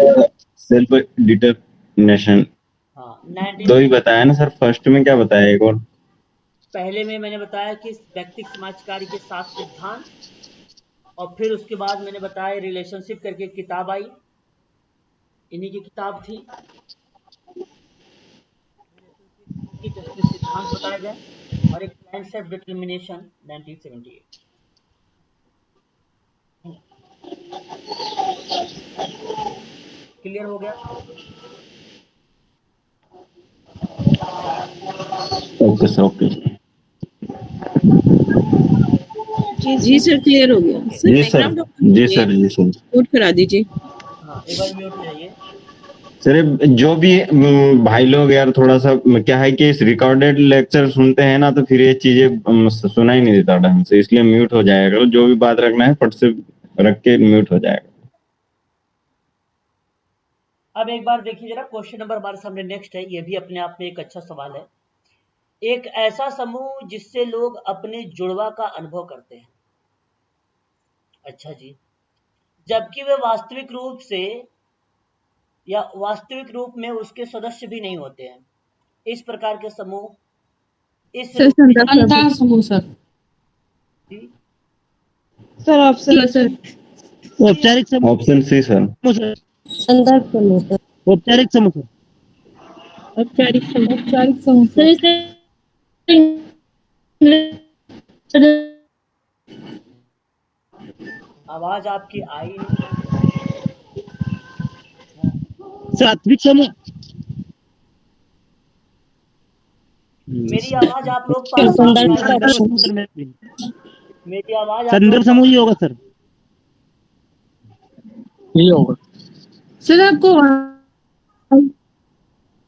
[SPEAKER 6] सेल्फ डिटरमिनेशन
[SPEAKER 1] हाँ,
[SPEAKER 6] दो ही बताया ना सर, फर्स्ट में क्या बताया एक और?
[SPEAKER 1] पहले में मैंने बताया कि व्यक्तिक समाज कार्य के 7 सिद्धांत, और फिर उसके बाद मैंने बताया रिलेशनशिप करके एक किताब आई, इन्हीं की किताब थी, की जिसमें सिद्धांत बताए गए, और एक क्लाइंट सेल्फ डिटर्मिनेशन 1978। क्लियर हो गया?
[SPEAKER 6] Okay sir, okay.
[SPEAKER 9] जी सर, क्लियर हो गया सर।
[SPEAKER 6] जी सर, जी सर, जी सर।
[SPEAKER 9] नोट करा दीजिए।
[SPEAKER 1] हाँ, एक बार म्यूट हो जाइए।
[SPEAKER 6] सर जो भी भाई लोग यार थोड़ा सा क्या है कि इस रिकॉर्डेड लेक्चर सुनते हैं ना, तो फिर ये चीजें सुना ही नहीं देता ढंग से, इसलिए म्यूट हो जाएगा। जो भी बात रखना है फट से रख के म्यूट हो जाएगा।
[SPEAKER 1] अब एक बार देखिए जरा, क्वेश्चन नंबर हमारे सामने नेक्स्ट है, ये भी अपने आप में एक अच्छा सवाल है। एक ऐसा समूह जिससे लोग अपने जुड़वा का अनुभव करते हैं। अच्छा जी, जबकि वे वास्तविक रूप से या वास्तविक रूप में उसके सदस्य भी नहीं होते हैं। इस प्रकार के समूह इस
[SPEAKER 4] सर
[SPEAKER 1] रूप में
[SPEAKER 2] अंतः समूह सर।
[SPEAKER 4] Sir option sir.
[SPEAKER 3] औपचारिक समूह
[SPEAKER 6] ऑप्शन सी सर।
[SPEAKER 3] सर।
[SPEAKER 4] संदर्भ समूह सर।
[SPEAKER 3] औपचारिक समूह सर।
[SPEAKER 4] औपचारिक समूह। औपचारिक समूह
[SPEAKER 5] सर इसे
[SPEAKER 1] आवाज आपकी आई नहीं।
[SPEAKER 3] सात्विक समूह।
[SPEAKER 1] मेरी आवाज आप लोग पास साफ सुनाई दे रही है? मेरी आवाज आप
[SPEAKER 3] संदर्भ
[SPEAKER 1] लोग
[SPEAKER 3] समूह ही होगा सर।
[SPEAKER 8] यही होगा।
[SPEAKER 4] सर आपको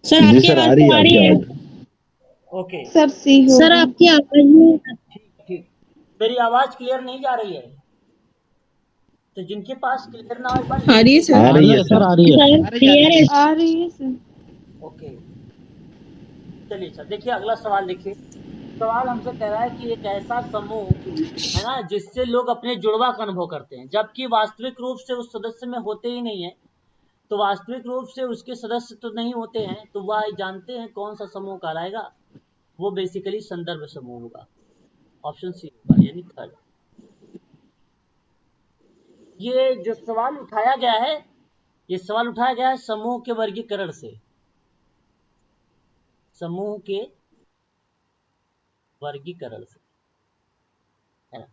[SPEAKER 2] सर
[SPEAKER 6] जी
[SPEAKER 2] आपकी
[SPEAKER 6] सर, आ
[SPEAKER 2] आवाज
[SPEAKER 6] रही
[SPEAKER 2] तो आ
[SPEAKER 6] है
[SPEAKER 2] रही
[SPEAKER 6] आपकी
[SPEAKER 2] है।
[SPEAKER 6] आवाज।
[SPEAKER 1] ओके,
[SPEAKER 4] सर सी हो।
[SPEAKER 5] सर आपकी आवाज में
[SPEAKER 1] ठीक ठीक। मेरी आवाज क्लियर नहीं जा रही है, तो जिनके पास क्लियर ना हो एक बार
[SPEAKER 4] आ रही है सर।
[SPEAKER 6] आ रही है
[SPEAKER 8] सर,
[SPEAKER 6] सर।
[SPEAKER 8] आ रही है।
[SPEAKER 5] सर क्लियर है।
[SPEAKER 4] आ रही है सर।
[SPEAKER 1] ओके, चलिए सर, देखिए अगला सवाल देखिए। सवाल हमसे कह रहा है कि एक ऐसा समूह है ना जिससे लोग अपने जुड़वा का अनुभव करते हैं, जबकि वास्तविक रूप से उस सदस्य में होते ही नहीं है। तो वास्तविक रूप से उसके सदस्य तो नहीं होते हैं, तो वह जानते हैं कौन सा समूह कहलाएगा? वो बेसिकली संदर्भ समूह होगा। ऑप्शन सी होगा, यानी थर्ड। ये जो सवाल उठाया गया है, ये सवाल उठाया गया है समूह के वर्गीकरण से। समूह के वर्गीकरण से, है ना?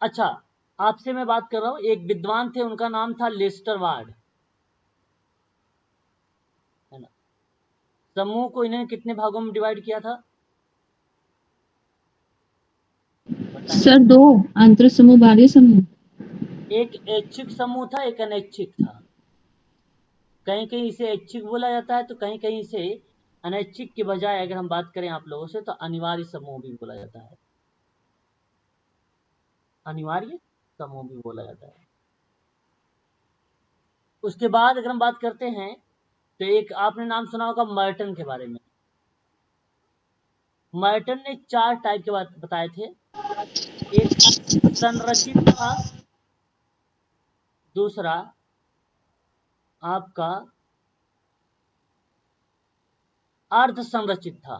[SPEAKER 1] अच्छा, आपसे मैं बात कर रहा हूं, एक विद्वान थे, उनका नाम था लेस्टर वार्ड, है ना? समूह को इन्होंने कितने भागों में डिवाइड किया था?
[SPEAKER 2] सर 2 अंतर समूह बाह्य समूह।
[SPEAKER 1] एक ऐच्छिक समूह था, एक अनैच्छिक था। कहीं कहीं इसे ऐच्छिक बोला जाता है, तो कहीं कहीं इसे अनैच्छिक के बजाय अगर हम बात करें आप लोगों से, तो अनिवार्य समूह भी बोला जाता है। अनिवार्य समूह भी बोला जाता है। उसके बाद अगर हम बात करते हैं, तो एक आपने नाम सुना होगा मर्टन के बारे में। मर्टन ने 4 टाइप के बात बताए थे। एक संरचित था, दूसरा आपका अर्ध संरचित था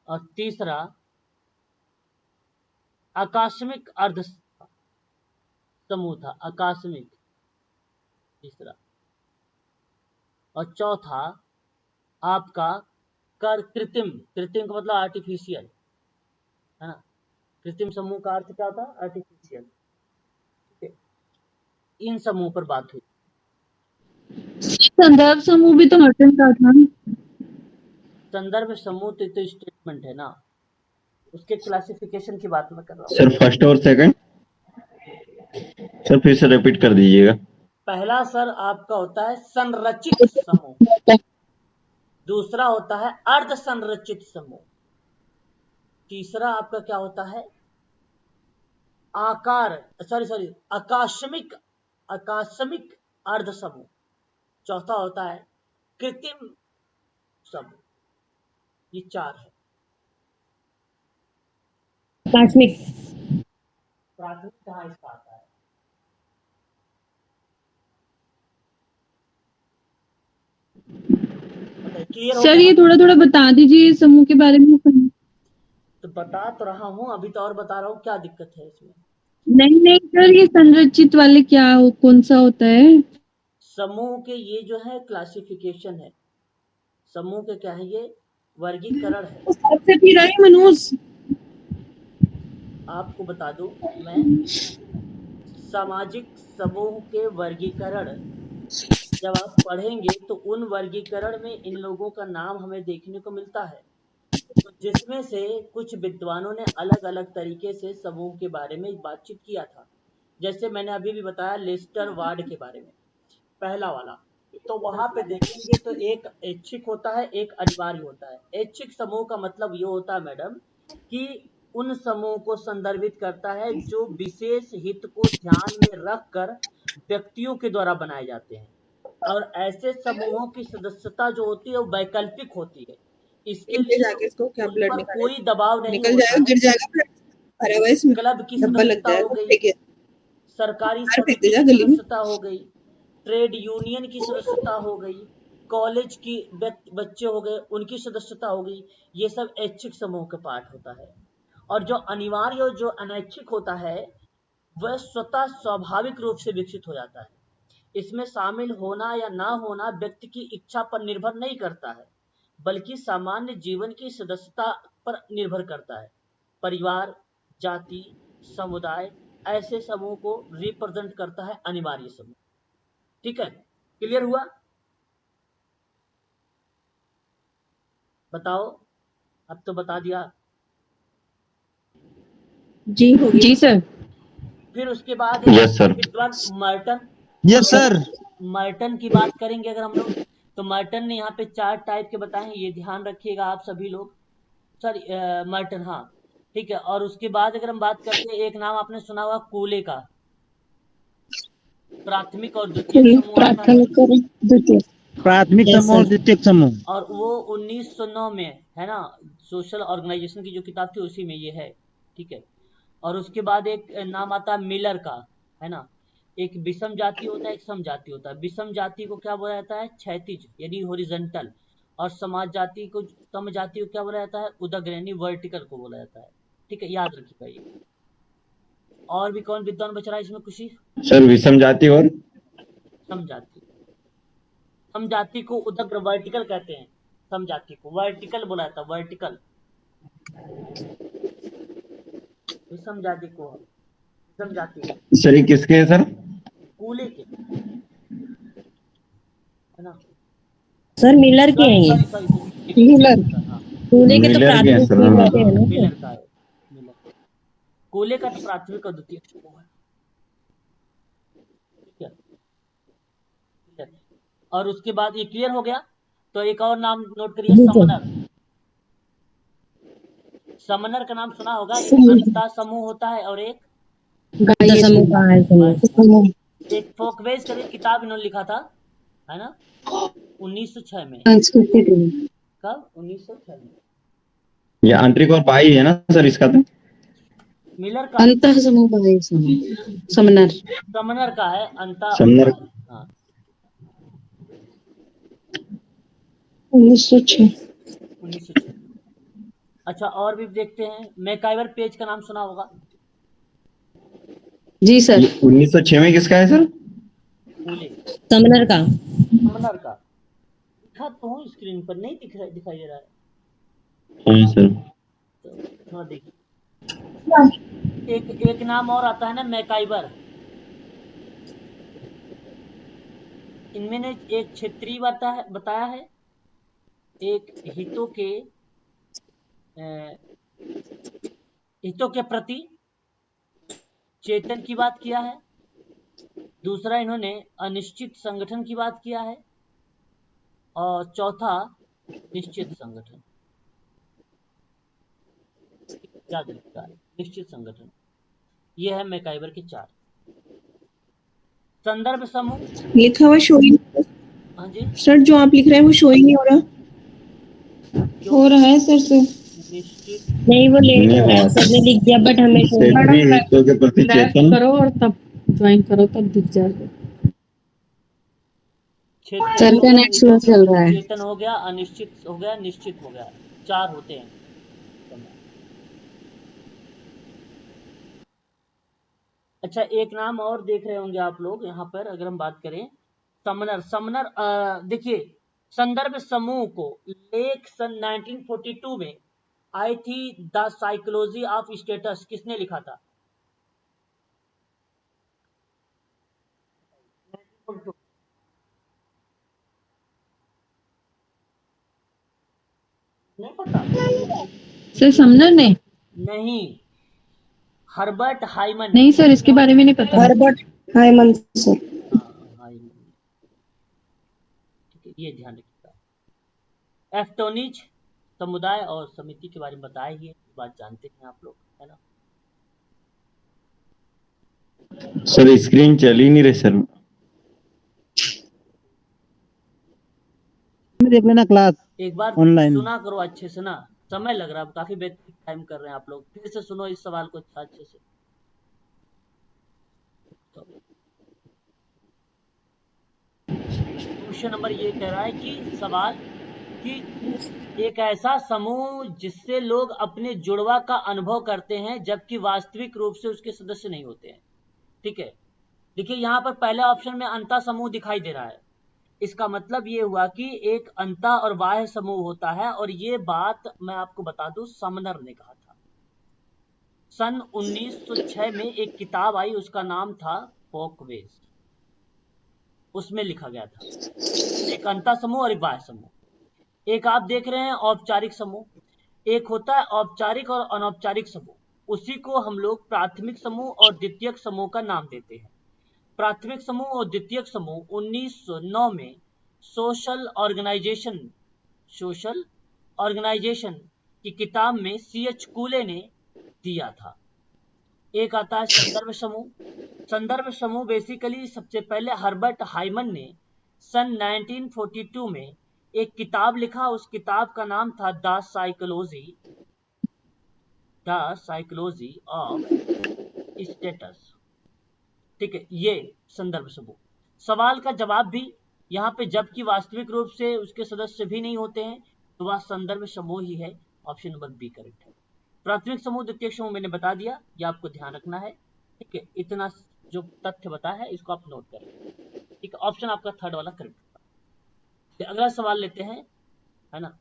[SPEAKER 1] और तीसरा आकस्मिक अर्ध समूह था, आकस्मिक तीसरा, और चौथा आपका कृत्रिम, कृत्रिम का मतलब आर्टिफिशियल है ना, कृत्रिम समूह का अर्थ क्या होता है? आर्टिफिशियल। ठीक है, इन समूह पर बात हुई।
[SPEAKER 5] संदर्भ समूह भी तो मर्टन का था।
[SPEAKER 1] संदर्भ समूह तो स्टेटमेंट है ना, उसके क्लासिफिकेशन की बात मैं कर रहा हूँ।
[SPEAKER 6] सर फर्स्ट और सेकंड सर फिर से रिपीट कर दीजिएगा।
[SPEAKER 1] पहला सर आपका होता है संरचित समूह, दूसरा होता है अर्ध संरचित समूह, तीसरा आपका क्या होता है? आकस्मिक अर्ध समूह, चौथा होता है कृत्रिम समूह। ये चार है।
[SPEAKER 5] प्राथमिक
[SPEAKER 1] कहाँ इसका आता है?
[SPEAKER 5] सर ये थोड़ा थोड़ा बता दीजिए समूह के बारे में।
[SPEAKER 1] तो बता तो रहा हूँ, अभी तो और बता रहा हूँ, क्या दिक्कत है इसमें?
[SPEAKER 5] नहीं सर, ये संरचित वाले कौन सा होता है?
[SPEAKER 1] समूह के ये जो है क्लासिफिकेशन है, समूह के क्या है? ये वर्गीकरण है।
[SPEAKER 9] सबसे फिर आई मनोज,
[SPEAKER 1] आपको बता दूं मैं, सामाजिक समूह के वर्गीकरण जब आप पढ़ेंगे तो उन वर्गीकरण में इन लोगों का नाम हमें देखने को मिलता है, तो जिसमें से कुछ विद्वानों ने अलग अलग तरीके से समूह के बारे में बातचीत किया था। जैसे मैंने अभी भी बताया लेस्टर वार्ड के बारे में, पहला वाला, तो वहां पे देखेंगे तो एक ऐच्छिक होता है, एक अनिवार्य होता है। ऐच्छिक समूह का मतलब ये होता है मैडम कि उन समूह को संदर्भित करता है जो विशेष हित को ध्यान में रखकर व्यक्तियों के द्वारा बनाए जाते हैं, और ऐसे समूहों की सदस्यता जो होती है वो वैकल्पिक होती है। इसके लिए
[SPEAKER 9] जाके इसको क्या
[SPEAKER 1] उन
[SPEAKER 9] ब्लड
[SPEAKER 1] पर कोई दबाव नहीं
[SPEAKER 9] निकल
[SPEAKER 1] होता
[SPEAKER 9] जाएगा, गिर जाएगा, अरे भाई इसमें
[SPEAKER 1] क्लब की
[SPEAKER 9] धब्बा लग
[SPEAKER 1] सदस्यता हो
[SPEAKER 9] जाएगा,
[SPEAKER 1] गई, सरकारी
[SPEAKER 9] फेंक
[SPEAKER 1] समिति
[SPEAKER 9] दे जा
[SPEAKER 1] की
[SPEAKER 9] गली में।
[SPEAKER 1] सदस्यता हो गई, ट्रेड यूनियन की सदस्यता हो गई, कॉलेज की बच्चे हो गए उनकी सदस्यता हो गई। ये सब ऐच्छिक समूह का पार्ट होता है। और जो अनिवार्य और जो अनैच्छिक होता है वह स्वतः स्वाभाविक रूप से विकसित हो जाता है। इसमें शामिल होना या ना होना व्यक्ति की इच्छा पर निर्भर नहीं करता है, बल्कि सामान्य जीवन की सदस्यता पर निर्भर करता है। परिवार, जाति, समुदाय, ऐसे समूह को रिप्रेजेंट करता है अनिवार्य समूह। ठीक है, क्लियर हुआ? बताओ, अब तो बता दिया।
[SPEAKER 5] जी सर।
[SPEAKER 1] फिर उसके बाद
[SPEAKER 6] यस सर।
[SPEAKER 1] विद्वान मर्टन,
[SPEAKER 3] यस सर।
[SPEAKER 1] मर्टन की बात करेंगे अगर हम लोग, तो मर्टन ने यहाँ पे 4 टाइप के बताए हैं, ये ध्यान रखिएगा आप सभी लोग। सॉरी, मर्टन, हाँ ठीक है। और उसके बाद अगर हम बात करते हैं, एक नाम आपने सुना होगा कूले का, प्राथमिक और द्वितीय समूह आता है।
[SPEAKER 3] प्राथमिक समूह और द्वितीयक समूह,
[SPEAKER 1] और वो 1909 में है ना, सोशल ऑर्गेनाइजेशन की जो किताब थी उसी में ये है। ठीक है। और उसके बाद एक नाम आता है मिलर का, है ना। एक विषम जाति होता है, एक सम जाति होता है। विषम जाति को क्या बोला जाता है? क्षैतिज यानी हॉरिजॉन्टल। और समाज जाति को, सम जाति को क्या बोला जाता है? उदग्र यानी वर्टिकल को बोला जाता है। ठीक है, याद रखिएगा ये। और भी कौन विद्वान बच रहा है इसमें? खुशी
[SPEAKER 6] सर विषम जाति और
[SPEAKER 1] सम जाति। सम जाति को उदग्र वर्टिकल कहते हैं, सम जाति को वर्टिकल बोला जाता है, वर्टिकल। विषम जाति को विषम जाति
[SPEAKER 6] सर ये किसके है सर?
[SPEAKER 1] कूले के, है ना।
[SPEAKER 5] सर मिलर के हैं ये।
[SPEAKER 1] मिलर
[SPEAKER 5] कूले के तो
[SPEAKER 6] मिलर के हैं सर।
[SPEAKER 1] मिलर का है, मिलर। कूले का तो प्राथमिक और द्वितीय समूह है। ठीक है, ठीक है। और उसके बाद ये क्लियर हो गया, तो एक और नाम नोट करिए, समनर। समनर का नाम सुना होगा। एक अंता समूह होता है और एक एक फोकवेज करके किताब इन्होंने लिखा था, है ना, 1906 में। कब? 1906 में।
[SPEAKER 6] ये आंतरिक और बाह्य है ना सर इसका? तो
[SPEAKER 1] मिलर का
[SPEAKER 2] अंतः समूह बाह्य समूह, समनर
[SPEAKER 1] समनर का है, अंता
[SPEAKER 6] समनर।
[SPEAKER 1] हाँ।
[SPEAKER 4] 1906
[SPEAKER 1] 1906। अच्छा, और भी देखते हैं। मैकाइवर पेज का नाम सुना होगा।
[SPEAKER 2] जी सर।
[SPEAKER 6] 1906 में किसका है सर?
[SPEAKER 1] फूले
[SPEAKER 2] समनर का।
[SPEAKER 1] समनर का। लिखा तो हूँ, स्क्रीन पर नहीं दिखाई दे रहा है,
[SPEAKER 6] हाँ सर।
[SPEAKER 1] तो थोड़ा देखिए। एक नाम और आता है ना, मैकाइवर। इनमें ने एक क्षेत्रीय बताया है, एक हितों के प्रति चेतन की बात किया है। दूसरा, इन्होंने अनिश्चित संगठन की बात किया है। और चौथा, निश्चित संगठन। याद रखिएगा, निश्चित संगठन। ये है मैकाइवर के 4 संदर्भ समूह।
[SPEAKER 9] लिखा हुआ शो ही
[SPEAKER 1] हाँ जी,
[SPEAKER 9] सर, जो आप लिख रहे हैं वो शो ही नहीं हो रहा।
[SPEAKER 2] हो रहा है सर से।
[SPEAKER 1] निश्चित
[SPEAKER 5] नहीं, वो लेट
[SPEAKER 6] नहीं
[SPEAKER 5] हो रहा है,
[SPEAKER 6] हुआ।
[SPEAKER 5] सबने लिख दिया बट हमें show नहीं।
[SPEAKER 6] क्षेत्रीय हितों के प्रति चेतन।
[SPEAKER 2] करो और तब ज्वाइन करो, तब दिख जाएगा।
[SPEAKER 1] क्षेत्र
[SPEAKER 2] सर
[SPEAKER 1] हो
[SPEAKER 2] का
[SPEAKER 1] गया,
[SPEAKER 2] नेक्स्ट
[SPEAKER 1] हितों
[SPEAKER 2] फ्लो चल रहा है।
[SPEAKER 1] चेतन हो गया, अनिश्चित हो गया, निश्चित हो गया। 4 होते हैं। अच्छा, एक नाम और देख रहे होंगे आप लोग यहाँ पर, अगर हम बात करें समनर। देखिए, संदर्भ समूह को लेख सन 1942 में आई थी द साइकोलॉजी ऑफ स्टेटस, किसने लिखा था? नहीं पता?
[SPEAKER 2] सर समनर ने?
[SPEAKER 1] नहीं, हर्बर्ट हाइमन।
[SPEAKER 2] नहीं सर, इसके बारे में नहीं पता।
[SPEAKER 4] Herbert Hyman sir.
[SPEAKER 1] हाँ, हाइमन। ठीक है, ये ध्यान रखिएगा। एफ्टोनिज समुदाय और समिति के बारे में बताया ही है, बात जानते हैं आप लोग, है ना।
[SPEAKER 6] सर स्क्रीन चल ही नहीं रही सर।
[SPEAKER 3] देख लेना क्लास
[SPEAKER 1] एक बार
[SPEAKER 3] ऑनलाइन।
[SPEAKER 1] सुना करो अच्छे से ना, समय लग रहा है, काफी बेहतरीन टाइम कर रहे हैं आप लोग। फिर से सुनो इस सवाल को अच्छे से। क्वेश्चन नंबर ये कह रहा है कि सवाल कि एक ऐसा समूह जिससे लोग अपने जुड़वा का अनुभव करते हैं जबकि वास्तविक रूप से उसके सदस्य नहीं होते हैं। ठीक है, देखिए यहाँ पर पहले ऑप्शन में अंतः समूह दिखाई दे रहा है। इसका मतलब ये हुआ कि एक अंतः और बाह्य समूह होता है, और ये बात मैं आपको बता दूं, समनर ने कहा था। सन 1906 में एक किताब आई, उसका नाम था फोकवेज। उसमें लिखा गया था एक अंतः समूह और एक बाह्य समूह। एक आप देख रहे हैं औपचारिक समूह, एक होता है औपचारिक और अनौपचारिक समूह। उसी को हम लोग प्राथमिक समूह और द्वितीयक समूह का नाम देते हैं। प्राथमिक समूह और द्वितीयक समूह 1909 में सोशल ऑर्गेनाइजेशन की किताब में C.H. कूले ने दिया था। एक आता है संदर्भ समूह। संदर्भ समूह बेसिकली सबसे पहले हर्बर्ट हाइमन ने सन 1942 में एक किताब लिखा, उस किताब का नाम था द साइकोलॉजी ऑफ स्टेटस। ठीक है, ये संदर्भ समूह। सवाल का जवाब भी यहाँ पे, जबकि वास्तविक रूप से उसके सदस्य भी नहीं होते हैं, तो वह संदर्भ समूह ही है। ऑप्शन नंबर बी करेक्ट है। प्राथमिक समूह द्वितीयक समूह मैंने बता दिया, ये आपको ध्यान रखना है। ठीक है, इतना जो तथ्य बताया है इसको आप नोट करें। ठीक है, ऑप्शन आपका थर्ड वाला करेक्ट होगा। अगला सवाल लेते हैं, है ना।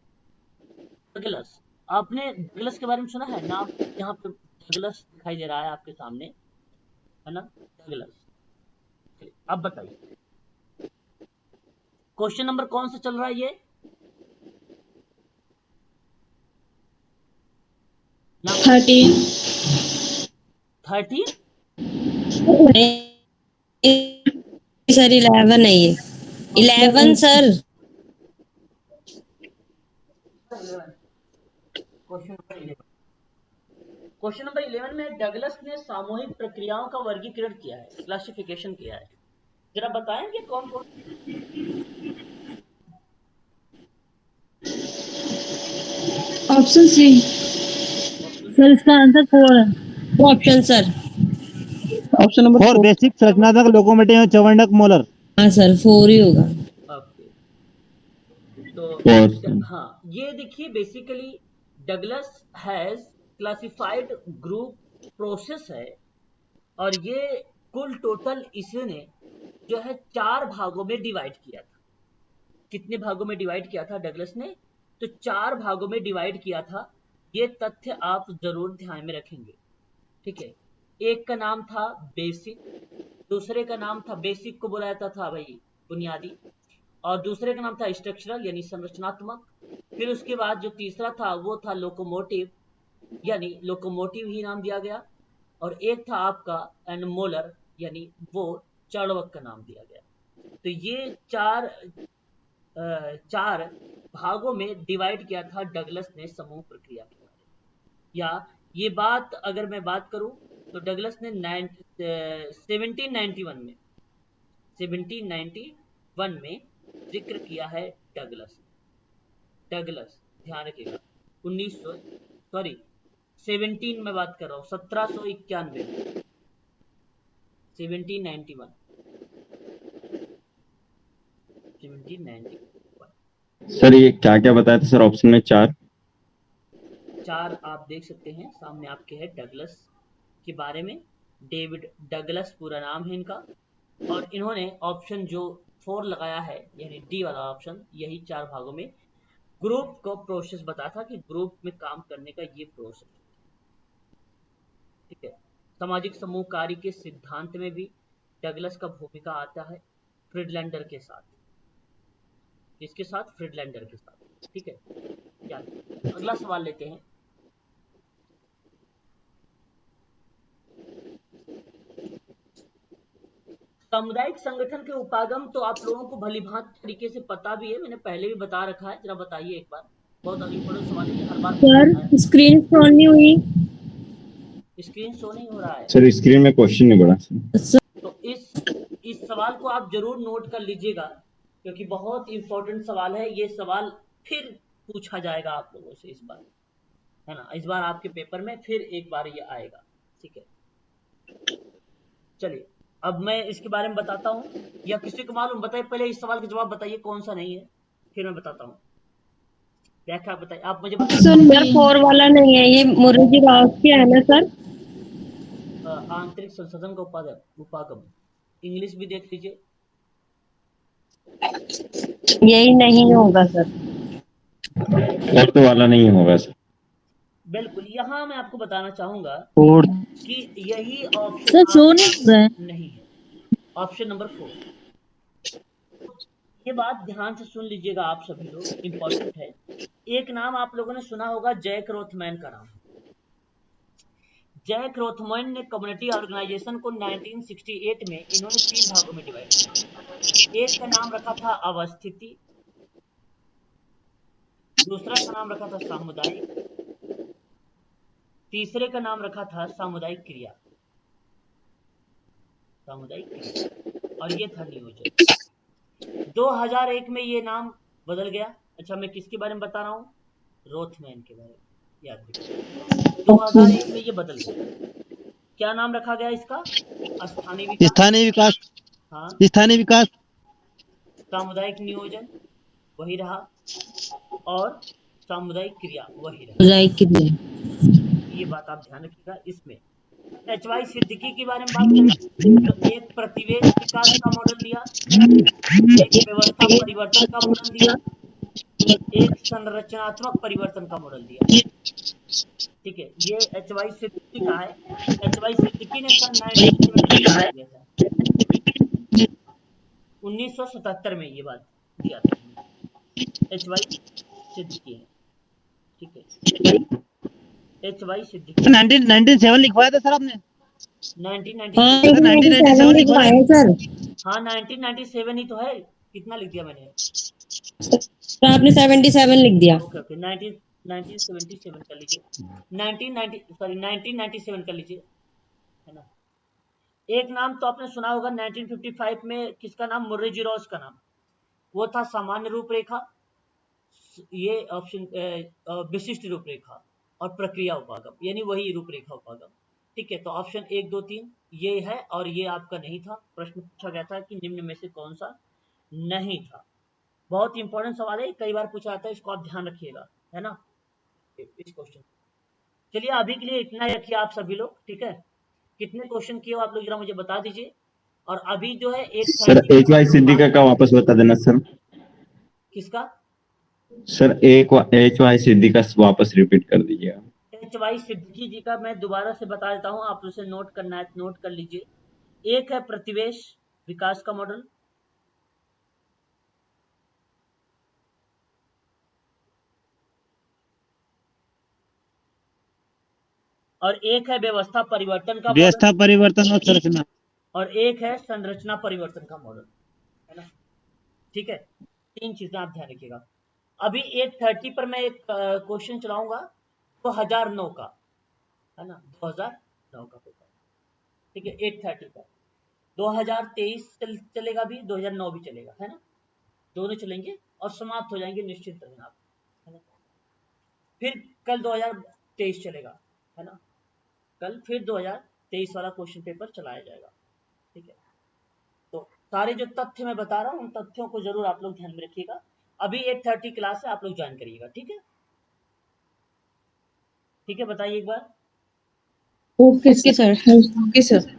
[SPEAKER 1] डगलस, आपने डगलस के बारे में सुना है नाम? यहाँ पे डगलस दिखाई दे रहा है आपके सामने, है ना, डगलस। अब बताइए क्वेश्चन नंबर कौन सा चल रहा है? ये
[SPEAKER 5] 13 सर 11 है ये 11 सर।
[SPEAKER 1] क्वेश्चन नंबर 11 में डगलस ने सामूहिक प्रक्रियाओं का वर्गीकरण किया है, क्लासिफिकेशन किया है। जरा बताएंगे कौन कौन?
[SPEAKER 2] ऑप्शन सी
[SPEAKER 5] सर, इसका आंसर 4 है। Option sir.
[SPEAKER 4] Option number
[SPEAKER 3] 4 basic संरचनात्मक लोकोमोटिव चवंडक मोलर।
[SPEAKER 5] हाँ सर, 4 ही होगा।
[SPEAKER 1] Okay,
[SPEAKER 6] Awesome.
[SPEAKER 1] हाँ, ये देखिए basically Douglas has classified group process है, और ये कुल टोटल इसने जो है 4 भागों में डिवाइड किया था। कितने भागों में डिवाइड किया था डगलस ने? तो 4 भागों में डिवाइड किया था। ये तथ्य आप जरूर ध्यान में रखेंगे, ठीक है। एक का नाम था बेसिक, दूसरे का नाम था, बेसिक को बोला जाता था भाई बुनियादी, और दूसरे का नाम था स्ट्रक्चरल यानी संरचनात्मक। फिर उसके बाद जो तीसरा था वो था लोकोमोटिव, यानी लोकोमोटिव ही नाम दिया गया, और एक था आपका एनमोलर यानी वो चालवक का नाम दिया गया। तो ये चार भागों में डिवाइड किया था डगलस ने समूह प्रक्रिया के बारे में। या ये बात अगर मैं बात करूं तो डगलस ने 1791 में जिक्र किया है डगलस ध्यान रखिएगा 17 में बात कर रहा हूँ, 1791 में, 1791।
[SPEAKER 6] सर ये क्या क्या बताया था सर ऑप्शन में? 4
[SPEAKER 1] आप देख सकते हैं सामने आपके है डगलस के बारे में। डेविड डगलस पूरा नाम है इनका, और इन्होंने ऑप्शन जो 4 लगाया है यानी डी वाला ऑप्शन, यही 4 भागों में ग्रुप को प्रोसेस बताया था कि ग्रुप में काम करने का ये प्रोसेस, ठीक है। सामाजिक समूह कार्य के सिद्धांत में भी डगलस का भूमिका आता है फ्रीडलैंडर के साथ। इसके साथ फ्रीडलैंडर के साथ, ठीक है। अगला सवाल लेते हैं। सामुदायिक संगठन के उपागम तो आप लोगों को भलीभांति तरीके से पता भी है, मैंने पहले भी बता रखा है, जरा बताइए एक बार। बहुत इंपॉर्टेंट सवाल है, हर बार
[SPEAKER 5] सर स्क्रीन शो नहीं हुई।
[SPEAKER 1] स्क्रीन शो नहीं हो रहा है
[SPEAKER 6] सर, स्क्रीन में क्वेश्चन नहीं बढ़ा सर।
[SPEAKER 1] तो इस सवाल को आप जरूर नोट कर लीजिएगा, क्योंकि बहुत इंपॉर्टेंट सवाल है। ये सवाल फिर पूछा जाएगा आप लोगों से इस बार, है ना। इस बार आपके पेपर में फिर एक बार ये आएगा, ठीक है। चलिए अब मैं इसके बारे में बताता हूँ, या किसी को मालूम? बताइए पहले इस सवाल का जवाब बताइए कौन सा नहीं है, फिर मैं बताता हूँ। व्याख्या बताइए आप मुझे।
[SPEAKER 5] सर 4 वाला नहीं है, ये मुर्गी राव के है ना सर?
[SPEAKER 1] आंतरिक संशोधन का उपागम इंग्लिश भी देख लीजिए।
[SPEAKER 5] यही नहीं होगा सर।
[SPEAKER 6] फोर्थ वाला नहीं होगा सर।
[SPEAKER 1] बिल्कुल, यहाँ मैं आपको बताना चाहूंगा
[SPEAKER 3] और
[SPEAKER 1] कि यही ऑप्शन
[SPEAKER 5] सर शो नहीं
[SPEAKER 1] है, ऑप्शन नंबर 4। ये बात ध्यान से सुन लीजिएगा आप सभी लोग, इंपॉर्टेंट है। एक नाम आप लोगों ने सुना होगा, जैक रोथमैन का नाम। जैक रोथमैन ने कम्युनिटी ऑर्गेनाइजेशन को 1968 में इन्होंने 3 भागों में डिवाइड किया। एक का नाम रखा था अवस्थिति, दूसरा का नाम रखा था सामुदायिक, तीसरे का नाम रखा था सामुदायिक क्रिया, और ये था नियोजन। 2001 में ये नाम बदल गया। अच्छा, मैं किसके बारे में बता रहा हूँ? रोथमैन के बारे में, याद रखिए। 2001 में ये बदल गया। क्या नाम रखा गया इसका? स्थानीय विकास, हाँ,
[SPEAKER 3] स्थानीय विकास,
[SPEAKER 1] सामुदायिक नियोजन वही रहा, और सामुदायिक क्रिया वही रहा। ये बात आप ध्यान रखिएगा। इसमें HY सिद्दीकी के बारे में बात करें तो एक प्रतिवेश विकास का मॉडल दिया, एक व्यवस्था परिवर्तन का मॉडल दिया, एक संरचनात्मक परिवर्तन का मॉडल दिया, ठीक है। ये HY सिद्दीकी का है। HY सिद्दीकी ने सन 1977 में ये बात दिया था। HY सिद्दीकी है, ठीक है। HY सिद्दीकी
[SPEAKER 3] 1997 लिखवाया था सर आपने?
[SPEAKER 1] 1997
[SPEAKER 3] लिखवाया
[SPEAKER 5] सर।
[SPEAKER 1] हाँ 1997 ही तो है। कितना लिख दिया मैंने?
[SPEAKER 5] आपने 77 लिख दिया।
[SPEAKER 1] ओके 1977 कर लीजिए, 1997 कर लीजिए, है ना। एक नाम तो आपने सुना होगा 1955 में, किसका नाम? मुर्रे जिरोस का नाम। वो था सामान्य रूपरेखा, ये ऑप्शन विशिष्ट रूपरेखा और प्रक्रिया उपागम, यानी वही रूपरेखा उपागम, ठीक है। तो ऑप्शन 1, 2, 3 ये है, और ये आपका नहीं था। प्रश्न पूछा गया था कि निम्न में से कौन सा नहीं था, बहुत इंपॉर्टेंट सवाल है, कई बार पूछा जाता है, इसको आप ध्यान रखिएगा, है ना, इस क्वेश्चन। चलिए अभी के लिए इतना ही रखिए आप सभी लोग, ठीक है। कितने क्वेश्चन किए हो आप लोग जरा मुझे बता दीजिए। और अभी जो है एक
[SPEAKER 6] सर HY सिद्दीका का वापस बता देना सर।
[SPEAKER 1] किसका?
[SPEAKER 6] सर HY सिद्दीका वापस रिपीट कर दीजिएगा।
[SPEAKER 1] HY सिद्दीकी जी का मैं दोबारा से बता देता हूँ, आप उसे नोट करना है नोट कर लीजिए। एक है प्रतिवेश विकास का मॉडल, और एक है व्यवस्था परिवर्तन का मॉडल,
[SPEAKER 3] व्यवस्था परिवर्तन और संरचना,
[SPEAKER 1] और एक है संरचना परिवर्तन का मॉडल, है ना, ठीक है। 3 चीजें आप ध्यान रखिएगा। अभी 8:30 पर मैं एक क्वेश्चन चलाऊंगा 2009 का, है ना, 2009 का पेपर, ठीक है, 8:30 पर। 2023 चलेगा भी, 2009 भी चलेगा, है ना, दोनों चलेंगे और समाप्त हो जाएंगे, निश्चित रहना आप, है ना। फिर कल 2023 चलेगा, है ना, कल फिर 2023 वाला क्वेश्चन पेपर चलाया जाएगा, ठीक है। तो सारे जो तथ्य मैं बता रहा हूँ, उन तथ्यों को जरूर आप लोग ध्यान में रखिएगा। अभी 8:30 क्लास है, आप लोग ज्वाइन करिएगा, ठीक है, ठीक है, बताइए एक बार।
[SPEAKER 2] Okay sir.
[SPEAKER 9] Okay sir.